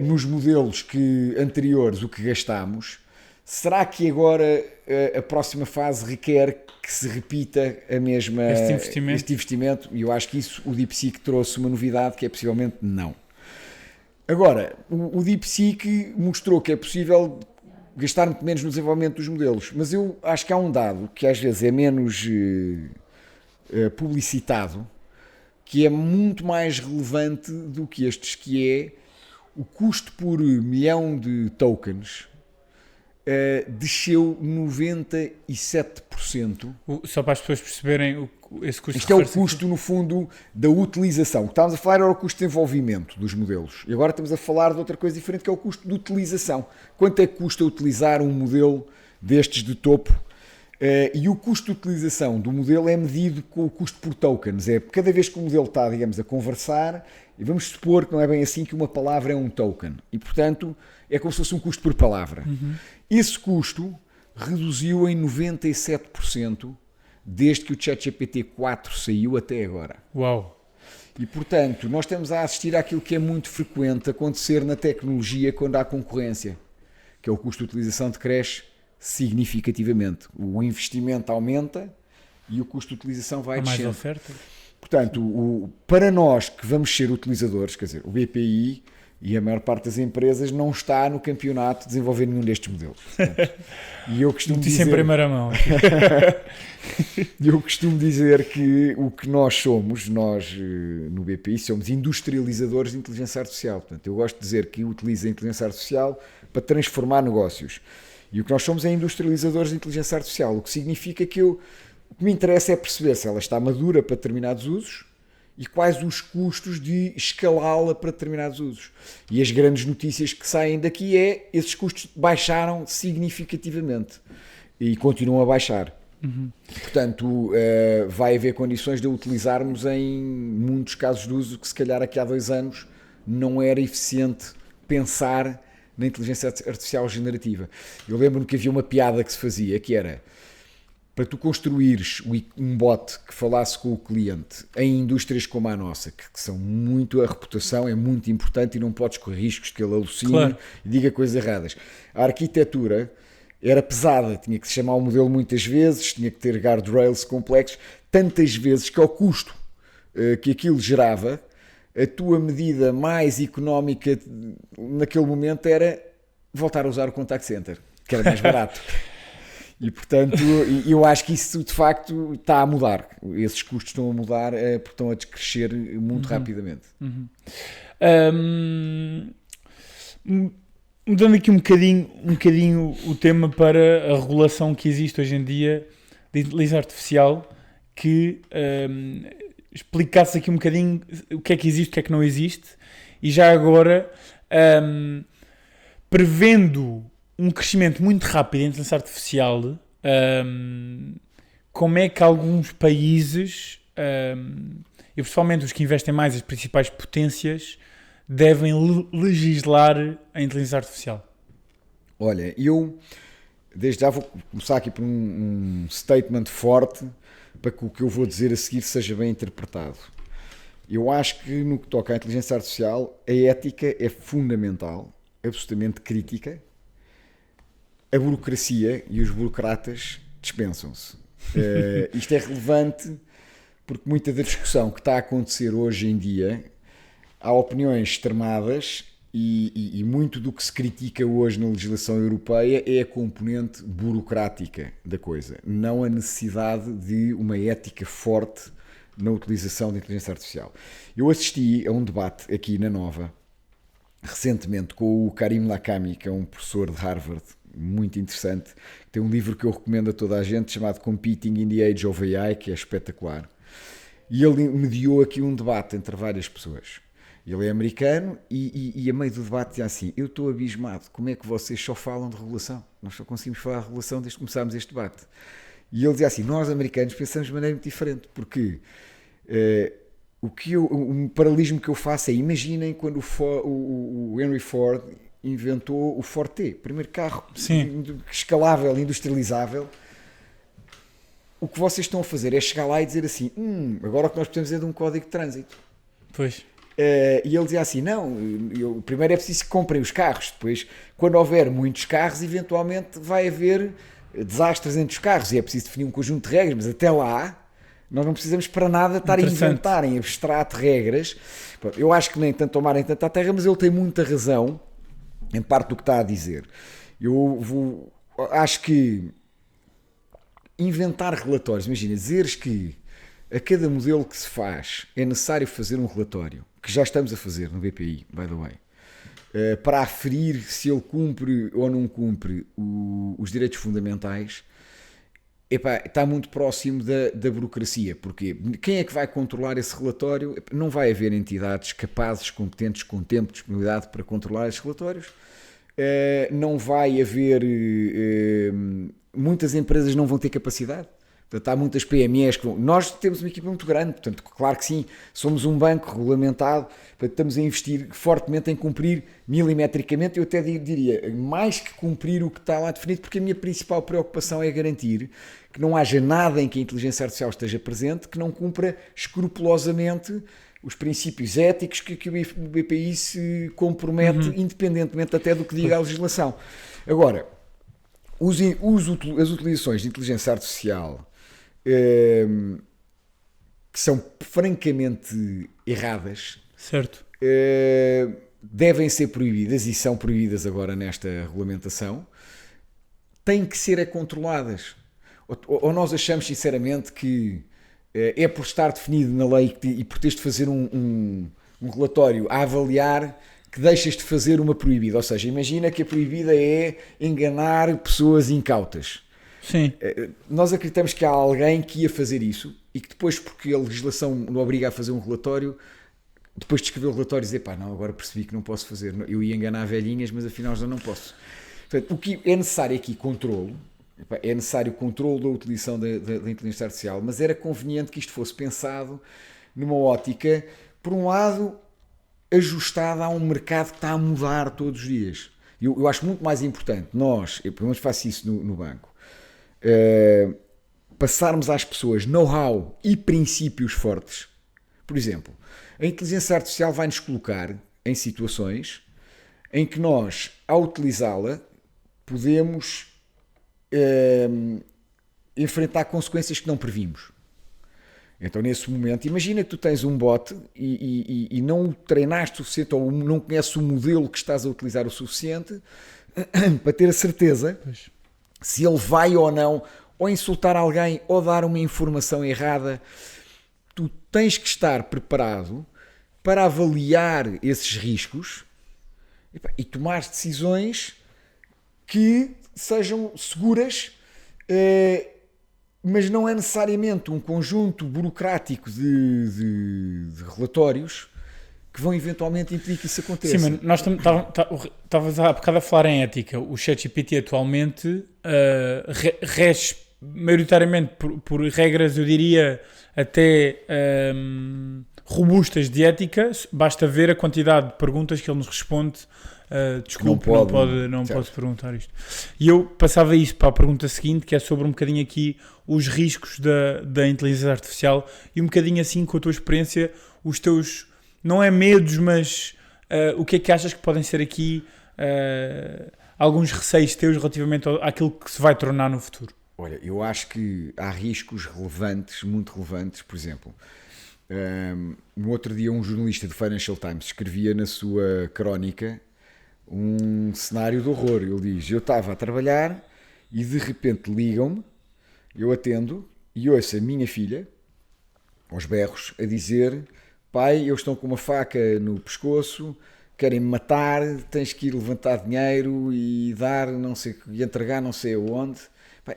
nos modelos anteriores, o que gastámos, será que agora a próxima fase requer que se repita este investimento? E eu acho que isso, o DeepSeek trouxe uma novidade que é possivelmente não. Agora, o DeepSeek mostrou que é possível gastar muito menos no desenvolvimento dos modelos, mas eu acho que há um dado que às vezes é menos publicitado, que é muito mais relevante do que estes, que é o custo por milhão de tokens desceu 97%. Só para as pessoas perceberem esse custo. Isto é o custo, no fundo, da utilização. O que estávamos a falar era o custo de desenvolvimento dos modelos. E agora estamos a falar de outra coisa diferente, que é o custo de utilização. Quanto é que custa utilizar um modelo destes de topo? E o custo de utilização do modelo é medido com o custo por tokens. É cada vez que o modelo está, digamos, a conversar, e vamos supor que não é bem assim, que uma palavra é um token. E, portanto, é como se fosse um custo por palavra. Esse custo reduziu em 97% desde que o ChatGPT 4 saiu até agora. Uau! E, portanto, nós estamos a assistir àquilo que é muito frequente acontecer na tecnologia quando há concorrência, que é o custo de utilização decresce significativamente. O investimento aumenta e o custo de utilização vai descendo. Mais oferta. Portanto, para nós que vamos ser utilizadores, quer dizer, o BPI e a maior parte das empresas não está no campeonato de desenvolver nenhum destes modelos. Portanto, e eu costumo dizer em primeira mão. Eu costumo dizer que o que nós somos, nós no BPI, somos industrializadores de inteligência artificial. Portanto, eu gosto de dizer que utilizo a inteligência artificial para transformar negócios. E o que nós somos é industrializadores de inteligência artificial, o que significa que o que me interessa é perceber se ela está madura para determinados usos e quais os custos de escalá-la para determinados usos. E as grandes notícias que saem daqui esses custos baixaram significativamente e continuam a baixar. Portanto, vai haver condições de a utilizarmos em muitos casos de uso que se calhar aqui há 2 anos não era eficiente pensar na inteligência artificial generativa. Eu lembro-me que havia uma piada que se fazia, que era, para tu construires um bot que falasse com o cliente em indústrias como a nossa, que são muito, a reputação é muito importante e não podes correr riscos de que ele alucine, claro, e diga coisas erradas. A arquitetura era pesada, tinha que se chamar o modelo muitas vezes, tinha que ter guardrails complexos, tantas vezes que ao custo que aquilo gerava, a tua medida mais económica naquele momento era voltar a usar o contact center, que era mais barato. E portanto, eu acho que isso de facto está a mudar. Esses custos estão a mudar porque estão a decrescer muito rapidamente. Mudando aqui um bocadinho o tema para a regulação que existe hoje em dia de inteligência artificial, que explicasse aqui um bocadinho o que é que existe, o que é que não existe, e já agora, prevendo um crescimento muito rápido da inteligência artificial, como é que alguns países, e principalmente os que investem mais, as principais potências, devem legislar a inteligência artificial? Olha, eu desde já vou começar aqui por um statement forte para que o que eu vou dizer a seguir seja bem interpretado. Eu acho que no que toca à inteligência artificial, a ética é fundamental, absolutamente crítica. A burocracia e os burocratas dispensam-se. Isto é relevante porque muita da discussão que está a acontecer hoje em dia, há opiniões extremadas e muito do que se critica hoje na legislação europeia é a componente burocrática da coisa, não a necessidade de uma ética forte na utilização da inteligência artificial. Eu assisti a um debate aqui na Nova, recentemente, com o Karim Lakami, que é um professor de Harvard, muito interessante, tem um livro que eu recomendo a toda a gente, chamado Competing in the Age of AI, que é espetacular. E ele mediou aqui um debate entre várias pessoas. Ele é americano e a meio do debate dizia assim: eu estou abismado, como é que vocês só falam de regulação? Nós só conseguimos falar de regulação desde que começámos este debate. E ele dizia assim: nós americanos pensamos de maneira muito diferente, porque um paralelismo que eu faço é, imaginem quando o Henry Ford inventou o Ford T, primeiro carro escalável, industrializável. O que vocês estão a fazer é chegar lá e dizer assim: agora o que nós precisamos é de um código de trânsito. Pois. E ele dizia assim: não, primeiro é preciso que comprem os carros, depois, quando houver muitos carros, eventualmente vai haver desastres entre os carros e é preciso definir um conjunto de regras, mas até lá nós não precisamos para nada estar a inventar em abstrato regras. Eu acho que nem tanto tomarem tanta terra, mas ele tem muita razão em parte do que está a dizer. Acho que inventar relatórios, imagina, dizeres que a cada modelo que se faz é necessário fazer um relatório, que já estamos a fazer no BPI, by the way, para aferir se ele cumpre ou não cumpre os direitos fundamentais, está muito próximo da burocracia, porque quem é que vai controlar esse relatório? Não vai haver entidades capazes, competentes, com tempo, disponibilidade para controlar esses relatórios. Não vai haver... muitas empresas não vão ter capacidade. Portanto, há muitas PMEs que vão... Nós temos uma equipa muito grande, portanto, claro que sim, somos um banco regulamentado, portanto, estamos a investir fortemente em cumprir milimetricamente, eu até diria, mais que cumprir o que está lá definido, porque a minha principal preocupação é garantir que não haja nada em que a inteligência artificial esteja presente que não cumpra escrupulosamente os princípios éticos que o BPI se compromete, independentemente até do que diga a legislação. Agora, as utilizações de inteligência artificial que são francamente erradas, certo, devem ser proibidas e são proibidas agora nesta regulamentação, têm que ser controladas. Ou nós achamos sinceramente que é por estar definido na lei e por teres de fazer um relatório a avaliar que deixas de fazer uma proibida. Ou seja, imagina que a proibida é enganar pessoas incautas. Sim. Nós acreditamos que há alguém que ia fazer isso e que depois, porque a legislação não obriga a fazer um relatório, depois de escrever o relatório dizer, pá, não, agora percebi que não posso fazer, eu ia enganar velhinhas, mas afinal já não posso. Portanto, o que é necessário aqui, controle, é necessário controle da utilização da inteligência artificial, mas era conveniente que isto fosse pensado numa ótica, por um lado, ajustada a um mercado que está a mudar todos os dias. Eu acho muito mais importante nós, eu pelo menos faço isso no banco, passarmos às pessoas know-how e princípios fortes. Por exemplo, a inteligência artificial vai-nos colocar em situações em que nós, ao utilizá-la, podemos enfrentar consequências que não previmos. Então, nesse momento, imagina que tu tens um bot e não o treinaste o suficiente ou não conheces o modelo que estás a utilizar o suficiente para ter a certeza se ele vai ou não ou insultar alguém ou dar uma informação errada. Tu tens que estar preparado para avaliar esses riscos e tomar decisões que sejam seguras, mas não é necessariamente um conjunto burocrático de relatórios que vão eventualmente impedir que isso aconteça. Sim, mas nós estavas há bocado a falar em ética. O ChatGPT atualmente rege maioritariamente por regras, eu diria, até robustas de ética. Basta ver a quantidade de perguntas que ele nos responde. Desculpe, não posso perguntar isto. E eu passava isso para a pergunta seguinte, que é sobre um bocadinho aqui os riscos da inteligência artificial e um bocadinho assim com a tua experiência, os teus, não é medos, mas o que é que achas que podem ser aqui alguns receios teus relativamente àquilo que se vai tornar no futuro? Olha, eu acho que há riscos relevantes, muito relevantes. Por exemplo, no outro dia um jornalista do Financial Times escrevia na sua crónica um cenário de horror. Ele diz, eu estava a trabalhar e de repente ligam-me, eu atendo e ouço a minha filha, aos berros, a dizer, pai, eles estão com uma faca no pescoço, querem-me matar, tens que ir levantar dinheiro e dar, não sei, e entregar não sei aonde.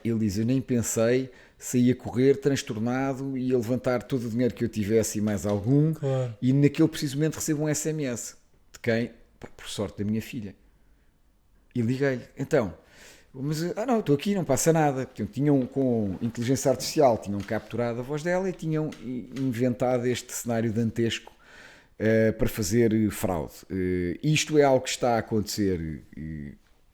Ele diz, eu nem pensei, saí a correr transtornado e a levantar todo o dinheiro que eu tivesse e mais algum, claro. E naquele preciso momento recebo um SMS de quem? Por sorte da minha filha. E liguei-lhe, então, mas não, estou aqui, não passa nada. Tinham com inteligência artificial, tinham capturado a voz dela e tinham inventado este cenário dantesco para fazer fraude. Isto é algo que está a acontecer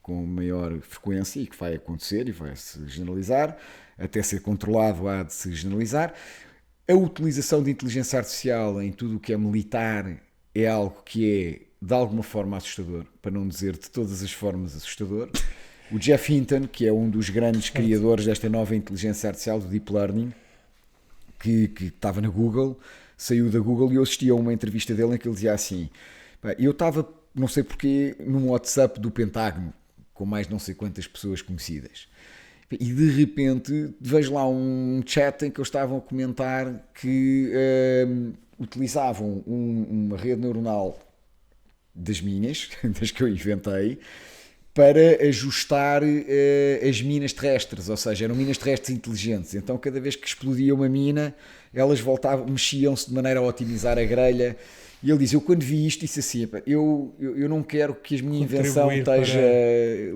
com maior frequência e que vai acontecer e vai se generalizar, até ser controlado há de se generalizar. A utilização de inteligência artificial em tudo o que é militar é algo que é de alguma forma assustador, para não dizer de todas as formas assustador. O Jeff Hinton, que é um dos grandes criadores desta nova inteligência artificial do Deep Learning, que estava na Google, saiu da Google e eu assisti a uma entrevista dele em que ele dizia assim, eu estava, não sei porquê, num WhatsApp do Pentágono, com mais não sei quantas pessoas conhecidas. E de repente vejo lá um chat em que eles estavam a comentar que utilizavam uma rede neuronal das minhas, das que eu inventei, para ajustar as minas terrestres, ou seja, eram minas terrestres inteligentes. Então cada vez que explodia uma mina, elas voltavam, mexiam-se de maneira a otimizar a grelha. E ele diz, eu quando vi isto disse assim, eu não quero que a minha invenção esteja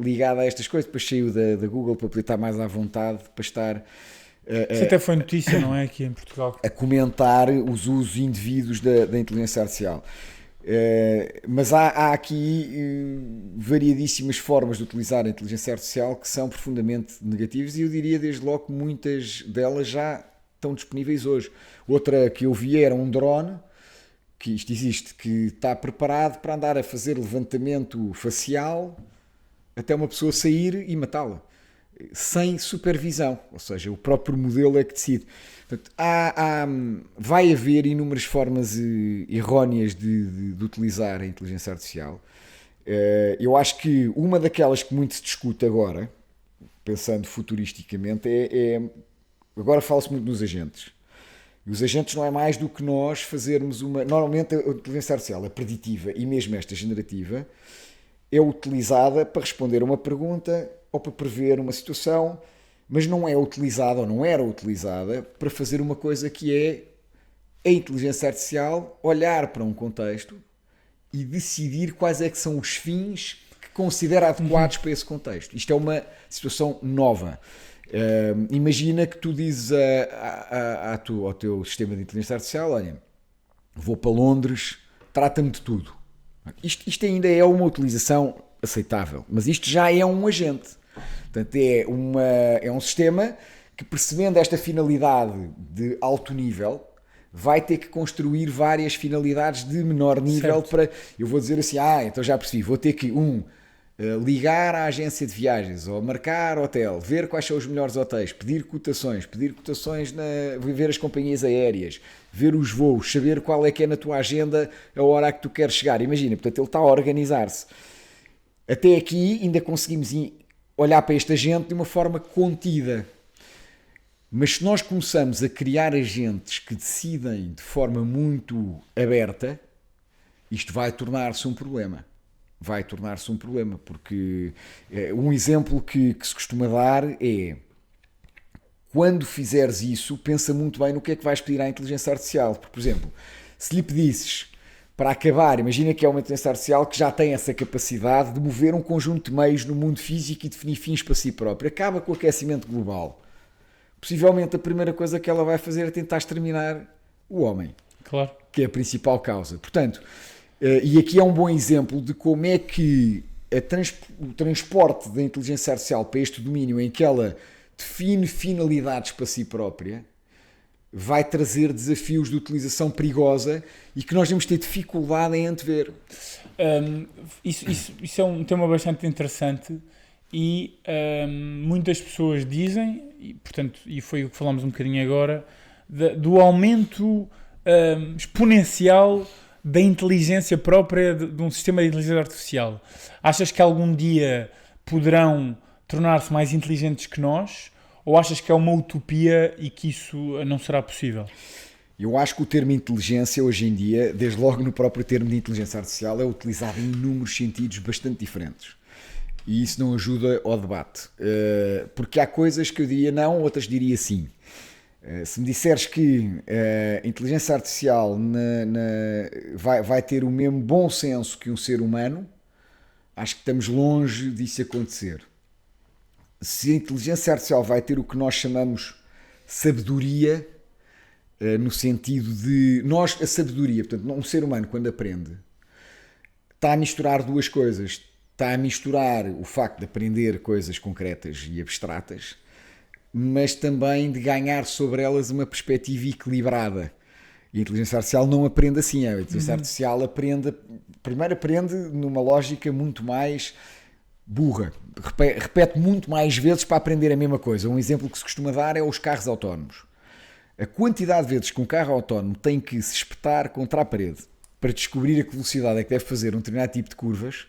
ligada a estas coisas. Depois saiu da Google para poder estar mais à vontade, para estar... Isso até foi notícia, não é? Aqui em Portugal. A comentar os usos indevidos da inteligência artificial. Mas há aqui variadíssimas formas de utilizar a inteligência artificial que são profundamente negativas e eu diria desde logo que muitas delas já estão disponíveis hoje. Outra que eu vi era um drone, que isto existe, que está preparado para andar a fazer levantamento facial até uma pessoa sair e matá-la, sem supervisão, ou seja, o próprio modelo é que decide. Portanto, vai haver inúmeras formas erróneas de utilizar a inteligência artificial. Eu acho que uma daquelas que muito se discute agora, pensando futuristicamente, agora fala-se muito nos agentes. E os agentes não é mais do que nós fazermos uma... Normalmente a inteligência artificial, a preditiva e mesmo esta generativa, é utilizada para responder a uma pergunta ou para prever uma situação mas não é utilizada ou não era utilizada para fazer uma coisa que é a inteligência artificial olhar para um contexto e decidir quais é que são os fins que considera adequados para esse contexto. Isto é uma situação nova. Imagina que tu dizes ao teu sistema de inteligência artificial, olha, vou para Londres, trata-me de tudo. Isto ainda é uma utilização aceitável, mas isto já é um agente. Portanto, é um sistema que, percebendo esta finalidade de alto nível, vai ter que construir várias finalidades de menor nível. Certo. Para, eu vou dizer assim, então já percebi, vou ter que ligar à agência de viagens ou marcar hotel, ver quais são os melhores hotéis, pedir cotações ver as companhias aéreas, ver os voos, saber qual é que é na tua agenda a hora a que tu queres chegar. Imagina, portanto, ele está a organizar-se. Até aqui ainda conseguimos olhar para este agente de uma forma contida. Mas se nós começamos a criar agentes que decidem de forma muito aberta, isto vai tornar-se um problema. Vai tornar-se um problema, porque um exemplo que se costuma dar é: quando fizeres isso, pensa muito bem no que é que vais pedir à inteligência artificial. Porque, por exemplo, se lhe pedisses para acabar, imagina que é uma inteligência artificial que já tem essa capacidade de mover um conjunto de meios no mundo físico e definir fins para si próprio, acaba com o aquecimento global. Possivelmente a primeira coisa que ela vai fazer é tentar exterminar o homem. Claro. Que é a principal causa. Portanto, e aqui é um bom exemplo de como é que o transporte da inteligência artificial para este domínio em que ela define finalidades para si própria vai trazer desafios de utilização perigosa e que nós vamos ter dificuldade em antever. Isso é um tema bastante interessante e muitas pessoas dizem, e foi o que falámos um bocadinho agora, do aumento exponencial da inteligência própria de um sistema de inteligência artificial. Achas que algum dia poderão tornar-se mais inteligentes que nós? Ou achas que é uma utopia e que isso não será possível? Eu acho que o termo inteligência hoje em dia, desde logo no próprio termo de inteligência artificial, é utilizado em inúmeros sentidos bastante diferentes. E isso não ajuda ao debate. Porque há coisas que eu diria não, outras diria sim. Se me disseres que a inteligência artificial vai ter o mesmo bom senso que um ser humano, acho que estamos longe disso acontecer. Se a inteligência artificial vai ter o que nós chamamos sabedoria, no sentido de a sabedoria, portanto, um ser humano quando aprende, está a misturar duas coisas. Está a misturar o facto de aprender coisas concretas e abstratas, mas também de ganhar sobre elas uma perspectiva equilibrada. E a inteligência artificial não aprende assim. A inteligência artificial primeiro aprende numa lógica muito mais burra. Repete muito mais vezes para aprender a mesma coisa. Um exemplo que se costuma dar é os carros autónomos. A quantidade de vezes que um carro autónomo tem que se espetar contra a parede para descobrir a que velocidade é que deve fazer um determinado tipo de curvas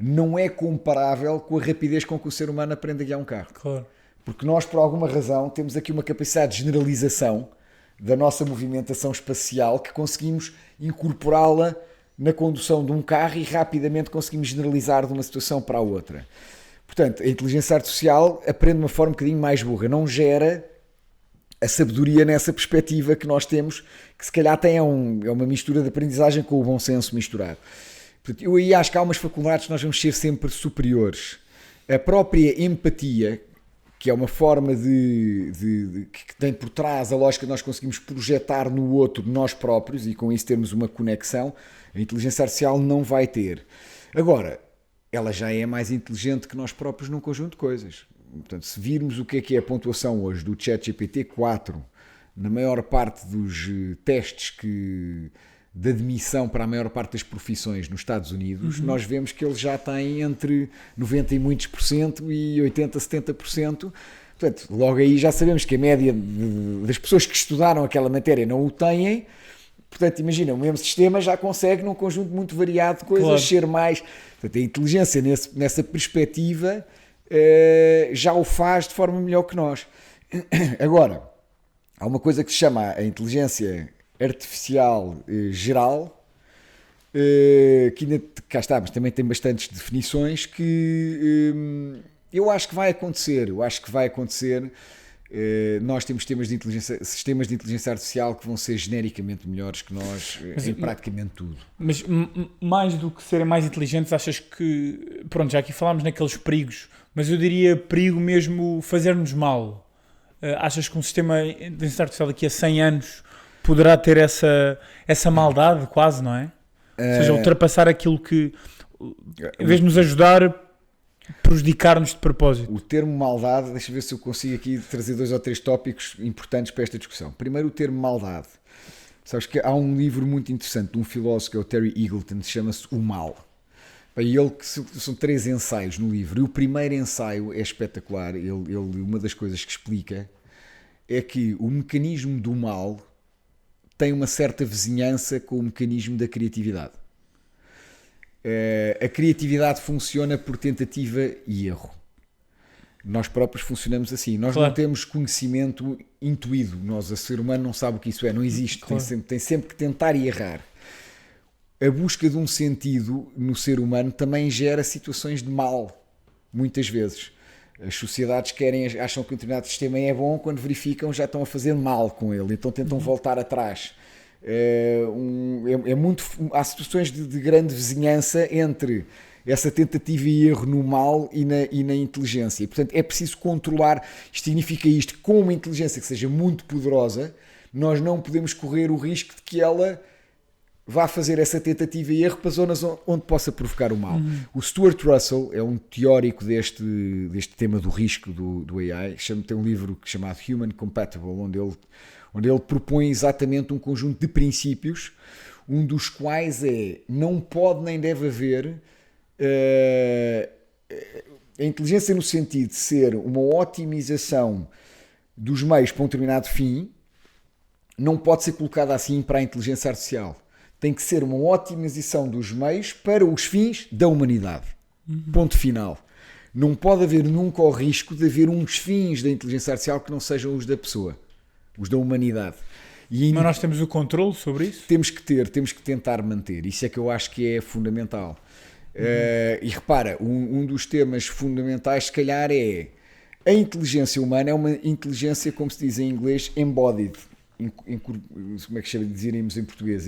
não é comparável com a rapidez com que o ser humano aprende a guiar um carro. Claro. Porque nós, por alguma razão, temos aqui uma capacidade de generalização da nossa movimentação espacial que conseguimos incorporá-la na condução de um carro e rapidamente conseguimos generalizar de uma situação para a outra. Portanto, a inteligência artificial aprende de uma forma um bocadinho mais burra, não gera a sabedoria nessa perspectiva que nós temos, que se calhar é uma mistura de aprendizagem com o bom senso misturado. Portanto, eu aí acho que há umas faculdades que nós vamos ser sempre superiores. A própria empatia, que é uma forma que tem por trás a lógica de nós conseguimos projetar no outro nós próprios e com isso termos uma conexão, a inteligência artificial não vai ter. Agora, ela já é mais inteligente que nós próprios num conjunto de coisas. Portanto, se virmos o que é a pontuação hoje do ChatGPT 4, na maior parte dos testes de admissão para a maior parte das profissões nos Estados Unidos, nós vemos que ele já tem entre 90 e muitos por cento e 80, 70%. Portanto, logo aí já sabemos que a média das pessoas que estudaram aquela matéria não o têm. Portanto, imagina, o mesmo sistema já consegue, num conjunto muito variado de coisas, claro, ser mais... Portanto, a inteligência nessa perspectiva já o faz de forma melhor que nós. Agora, há uma coisa que se chama a inteligência artificial geral, que ainda cá está, mas também tem bastantes definições, que Eu acho que vai acontecer. Nós temos sistemas de inteligência artificial que vão ser genericamente melhores que nós em praticamente tudo. Mas mais do que serem mais inteligentes, achas que... Pronto, já aqui falámos naqueles perigos, mas eu diria perigo mesmo fazer-nos mal. Achas que um sistema de inteligência artificial daqui a 100 anos poderá ter essa maldade quase, não é? Ou seja, ultrapassar aquilo que, em vez de nos ajudar, prejudicar-nos de propósito. O termo maldade, deixa eu ver se eu consigo aqui trazer 2 ou 3 tópicos importantes para esta discussão. Primeiro, o termo maldade. Sabes que há um livro muito interessante de um filósofo que é o Terry Eagleton, chama-se O Mal. E ele, são 3 ensaios no livro, e o primeiro ensaio é espetacular. Uma das coisas que explica é que o mecanismo do mal tem uma certa vizinhança com o mecanismo da criatividade. A criatividade funciona por tentativa e erro. Nós próprios funcionamos assim. Nós não temos conhecimento intuído. O ser humano não sabe o que isso é. Não existe. Tem sempre que tentar e errar. A busca de um sentido no ser humano também gera situações de mal. Muitas vezes. As sociedades acham que um determinado sistema é bom, quando verificam já estão a fazer mal com ele. Então tentam voltar atrás. Há situações de grande vizinhança entre essa tentativa e erro no mal e na inteligência, e portanto é preciso controlar. Isto significa isto, que com uma inteligência que seja muito poderosa, nós não podemos correr o risco de que ela vá fazer essa tentativa e erro para zonas onde possa provocar o mal. O Stuart Russell é um teórico deste tema do risco do AI. Tem um livro chamado Human Compatible, onde ele propõe exatamente um conjunto de princípios, um dos quais não pode nem deve haver a inteligência no sentido de ser uma otimização dos meios para um determinado fim, não pode ser colocada assim para a inteligência artificial. Tem que ser uma otimização dos meios para os fins da humanidade. Ponto final. Não pode haver nunca o risco de haver uns fins da inteligência artificial que não sejam os da pessoa, os da humanidade. Mas nós temos o controle sobre isso? Temos que tentar manter. Isso é que eu acho que é fundamental. E repara, um dos temas fundamentais, se calhar, é a inteligência humana. É uma inteligência, como se diz em inglês, embodied. Como é que diríamos em português?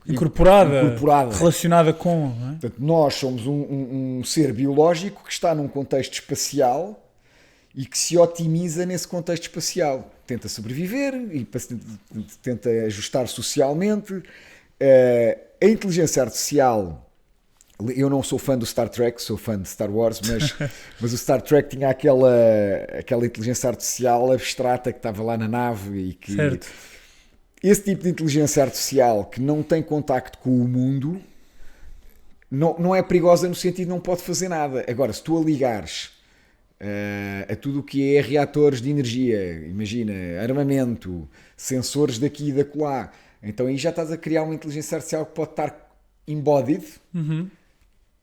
Incorporada, relacionada com... Não é? Portanto, nós somos um ser biológico que está num contexto espacial e que se otimiza nesse contexto espacial. Tenta sobreviver e tenta ajustar socialmente. A inteligência artificial... Eu não sou fã do Star Trek, sou fã de Star Wars, mas o Star Trek tinha aquela inteligência artificial abstrata que estava lá na nave e que... Certo. Esse tipo de inteligência artificial que não tem contacto com o mundo não é perigosa no sentido de não pode fazer nada. Agora, se tu a ligares a tudo o que é reatores de energia, imagina, armamento, sensores daqui e dacolá, então aí já estás a criar uma inteligência artificial que pode estar embodied,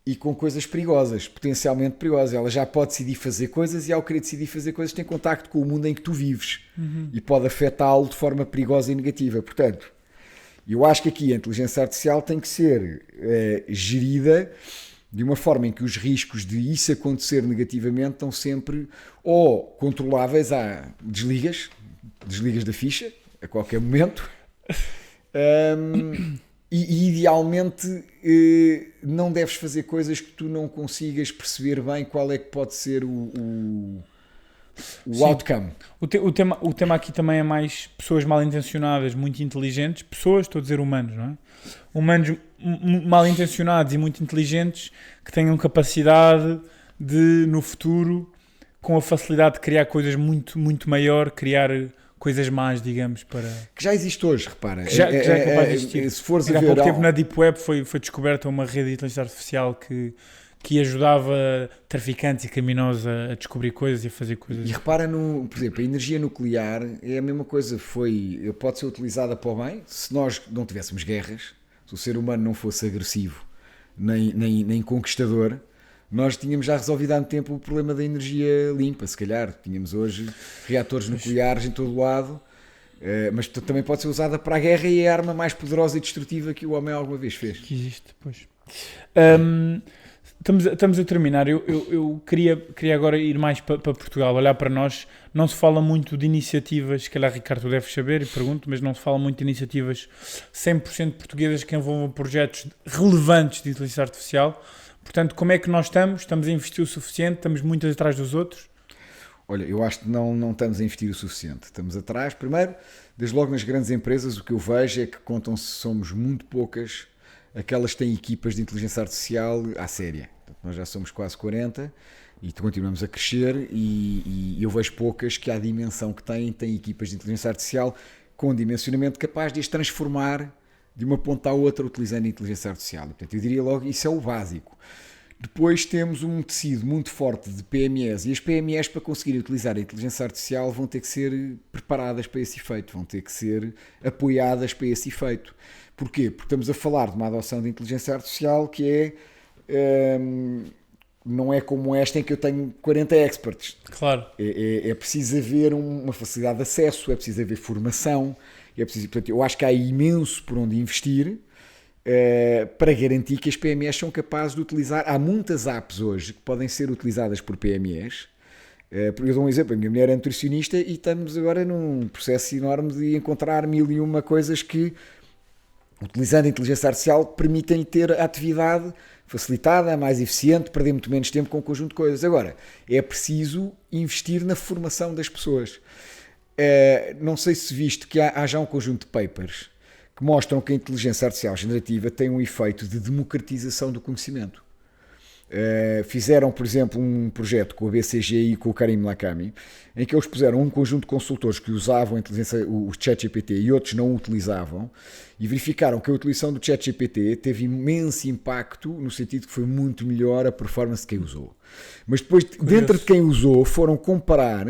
e com coisas perigosas, potencialmente perigosas. Ela já pode decidir fazer coisas e ao querer decidir fazer coisas tem contacto com o mundo em que tu vives e pode afetá-lo de forma perigosa e negativa. Portanto, eu acho que aqui a inteligência artificial tem que ser gerida de uma forma em que os riscos de isso acontecer negativamente estão sempre ou controláveis, desligas da ficha a qualquer momento, e idealmente não deves fazer coisas que tu não consigas perceber bem qual é que pode ser o outcome. O tema aqui também é mais pessoas mal intencionadas, muito inteligentes, pessoas, estou a dizer humanos, não é? Humanos mal intencionados e muito inteligentes que tenham capacidade de, no futuro, com a facilidade de criar coisas muito, muito maior, criar coisas más, digamos, para... Que já existe hoje, repara. Que já é capaz de existir. Se fores a há ver... pouco tempo na Deep Web foi descoberta uma rede de inteligência artificial que ajudava traficantes e criminosos a descobrir coisas e a fazer coisas. E repara, por exemplo, a energia nuclear é a mesma coisa. Pode ser utilizada para o bem. Se nós não tivéssemos guerras, se o ser humano não fosse agressivo nem conquistador, nós tínhamos já resolvido há muito tempo o problema da energia limpa. Se calhar tínhamos hoje reatores nucleares em todo o lado, mas também pode ser usada para a guerra e é a arma mais poderosa e destrutiva que o homem alguma vez fez. Que existe, pois. Estamos a terminar. Eu queria agora ir mais para Portugal, olhar para nós. Não se fala muito de iniciativas, se calhar, Ricardo, tu deves saber, e pergunto, mas não se fala muito de iniciativas 100% portuguesas que envolvam projetos relevantes de inteligência artificial. Portanto, como é que nós estamos? Estamos a investir o suficiente? Estamos muito atrás dos outros? Olha, eu acho que não estamos a investir o suficiente. Estamos atrás. Primeiro, desde logo nas grandes empresas, o que eu vejo é que somos muito poucas aquelas que têm equipas de inteligência artificial à séria. Portanto, nós já somos quase 40 e continuamos a crescer e eu vejo poucas que, à dimensão que têm equipas de inteligência artificial com dimensionamento capaz de as transformar de uma ponta à outra utilizando a inteligência artificial. E, portanto, eu diria logo, isso é o básico. Depois temos um tecido muito forte de PMEs e as PMEs, para conseguirem utilizar a inteligência artificial, vão ter que ser preparadas para esse efeito, vão ter que ser apoiadas para esse efeito. Porquê? Porque estamos a falar de uma adoção de inteligência artificial que não é como esta em que eu tenho 40 experts. Claro. É preciso haver uma facilidade de acesso, é preciso haver formação, portanto, eu acho que há imenso por onde investir para garantir que as PMEs são capazes de utilizar. Há muitas apps hoje que podem ser utilizadas por PMEs. Eu dou um exemplo, a minha mulher é nutricionista e estamos agora num processo enorme de encontrar 1001 coisas que, utilizando a inteligência artificial, permitem ter a atividade facilitada, mais eficiente, perder muito menos tempo com um conjunto de coisas. Agora, é preciso investir na formação das pessoas. Não sei se viste que há já um conjunto de papers que mostram que a inteligência artificial generativa tem um efeito de democratização do conhecimento. Fizeram, por exemplo, um projeto com a BCG e com o Karim Lakami, em que eles puseram um conjunto de consultores que usavam a inteligência, o ChatGPT, e outros não o utilizavam, e verificaram que a utilização do ChatGPT teve imenso impacto, no sentido que foi muito melhor a performance de quem usou. Mas depois, dentro de quem usou, foram comparar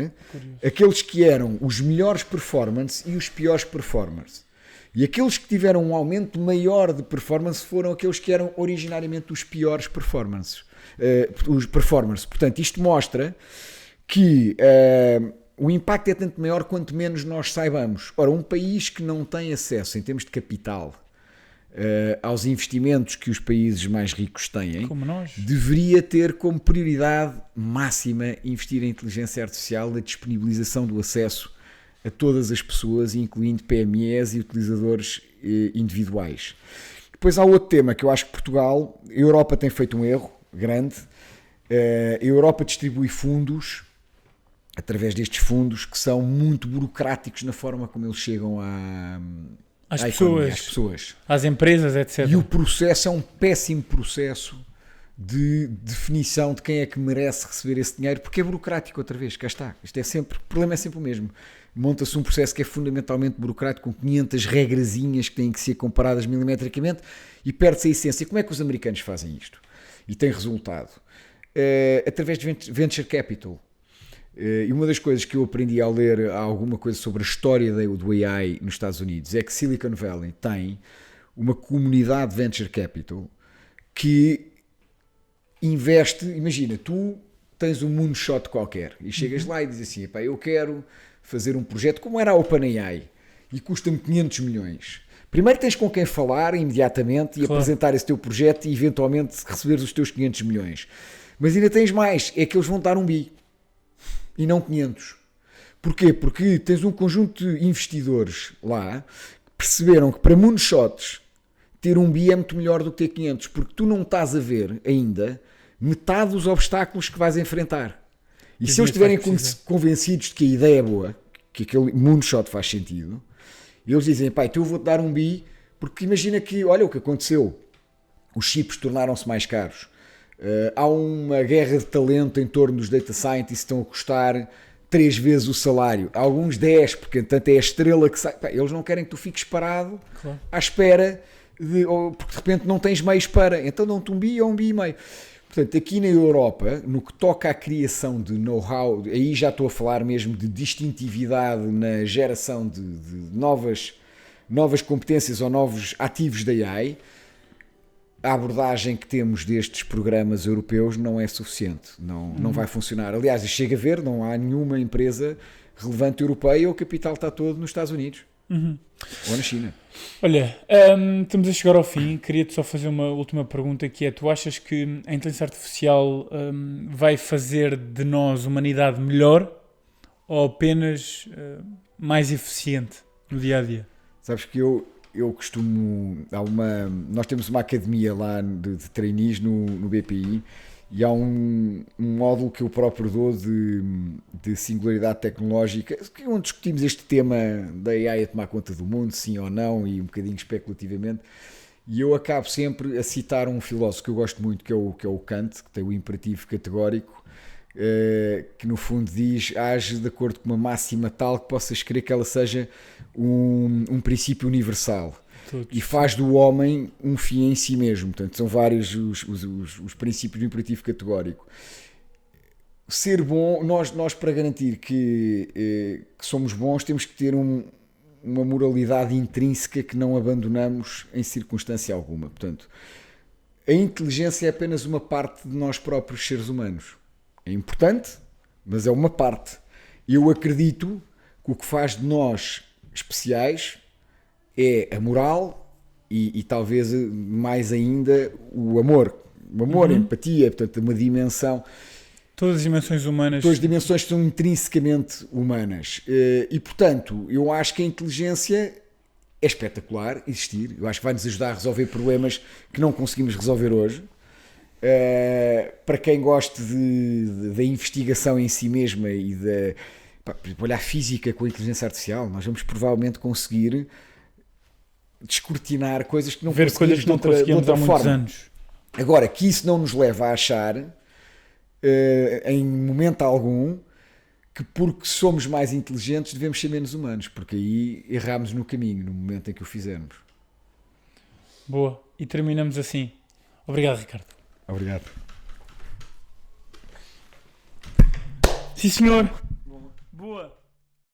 aqueles que eram os melhores performance e os piores performers. E aqueles que tiveram um aumento maior de performance foram aqueles que eram originariamente os piores performances. Os performers. Portanto, isto mostra que o impacto é tanto maior quanto menos nós saibamos. Ora, um país que não tem acesso, em termos de capital, aos investimentos que os países mais ricos têm, como nós, deveria ter como prioridade máxima investir em inteligência artificial, na disponibilização do acesso a todas as pessoas, incluindo PMEs e utilizadores individuais. Depois há outro tema que eu acho que Portugal, a Europa tem feito um erro grande. A Europa distribui fundos, através destes fundos, que são muito burocráticos na forma como eles chegam às pessoas, às empresas, etc. E o processo é um péssimo processo de definição de quem é que merece receber esse dinheiro, porque é burocrático outra vez, cá está. O problema é sempre o mesmo. Monta-se um processo que é fundamentalmente burocrático, com 500 regrazinhas que têm que ser comparadas milimetricamente, e perde-se a essência. Como é que os americanos fazem isto? E tem resultado? Através de venture capital. E uma das coisas que eu aprendi ao ler alguma coisa sobre a história do AI nos Estados Unidos é que Silicon Valley tem uma comunidade de venture capital que investe. Imagina, tu tens um moonshot qualquer e chegas lá e dizes assim, eu quero fazer um projeto como era a OpenAI e custa-me 500 milhões. Primeiro tens com quem falar imediatamente e apresentar esse teu projeto e eventualmente receberes os teus 500 milhões. Mas ainda tens mais, é que eles vão dar um bi e não 500. Porquê? Porque tens um conjunto de investidores lá que perceberam que para moonshots ter um bi é muito melhor do que ter 500, porque tu não estás a ver ainda metade dos obstáculos que vais enfrentar. E se eles estiverem convencidos de que a ideia é boa, que aquele moonshot faz sentido, eles dizem, então eu vou-te dar um bi, porque imagina que, olha o que aconteceu, os chips tornaram-se mais caros, há uma guerra de talento em torno dos data scientists que estão a custar 3 vezes o salário, alguns 10, porque tanto é a estrela que sai, eles não querem que tu fiques parado à espera, porque de repente não tens meios para, então dão-te um bi ou um bi e meio. Portanto, aqui na Europa, no que toca à criação de know-how, aí já estou a falar mesmo de distintividade na geração de novas competências ou novos ativos da AI, a abordagem que temos destes programas europeus não é suficiente, não vai funcionar. Aliás, chega a ver, não há nenhuma empresa relevante europeia, o capital está todo nos Estados Unidos. Ou na China. Olha, estamos a chegar ao fim. Queria-te só fazer uma última pergunta, que é: tu achas que a inteligência artificial vai fazer de nós humanidade melhor ou apenas mais eficiente no dia-a-dia? Sabes que eu costumo... nós temos uma academia lá de trainees no BPI, e há um módulo que eu próprio dou de singularidade tecnológica, onde discutimos este tema da AI a tomar conta do mundo, sim ou não, e um bocadinho especulativamente. E eu acabo sempre a citar um filósofo que eu gosto muito, que é o Kant, que tem o imperativo categórico, que no fundo diz: age de acordo com uma máxima tal que possas crer que ela seja um princípio universal. E faz do homem um fim em si mesmo. Portanto, são vários os princípios do imperativo categórico. Ser bom, nós para garantir que somos bons, temos que ter uma moralidade intrínseca que não abandonamos em circunstância alguma. Portanto, a inteligência é apenas uma parte de nós próprios, seres humanos. É importante, mas é uma parte. Eu acredito que o que faz de nós especiais é a moral e talvez mais ainda o amor. O amor, a empatia, portanto, uma dimensão. Todas as dimensões humanas. Todas as dimensões são intrinsecamente humanas. E, portanto, eu acho que a inteligência é espetacular existir. Eu acho que vai nos ajudar a resolver problemas que não conseguimos resolver hoje. Para quem gosta da investigação em si mesma e olhar física com a inteligência artificial, nós vamos provavelmente conseguir descortinar coisas que não ver coisas que não conseguimos há muitos anos. Agora, que isso não nos leva a achar, em momento algum, que porque somos mais inteligentes devemos ser menos humanos, porque aí erramos no caminho, no momento em que o fizermos. Boa. E terminamos assim. Obrigado, Ricardo. Obrigado. Sim, senhor. Boa.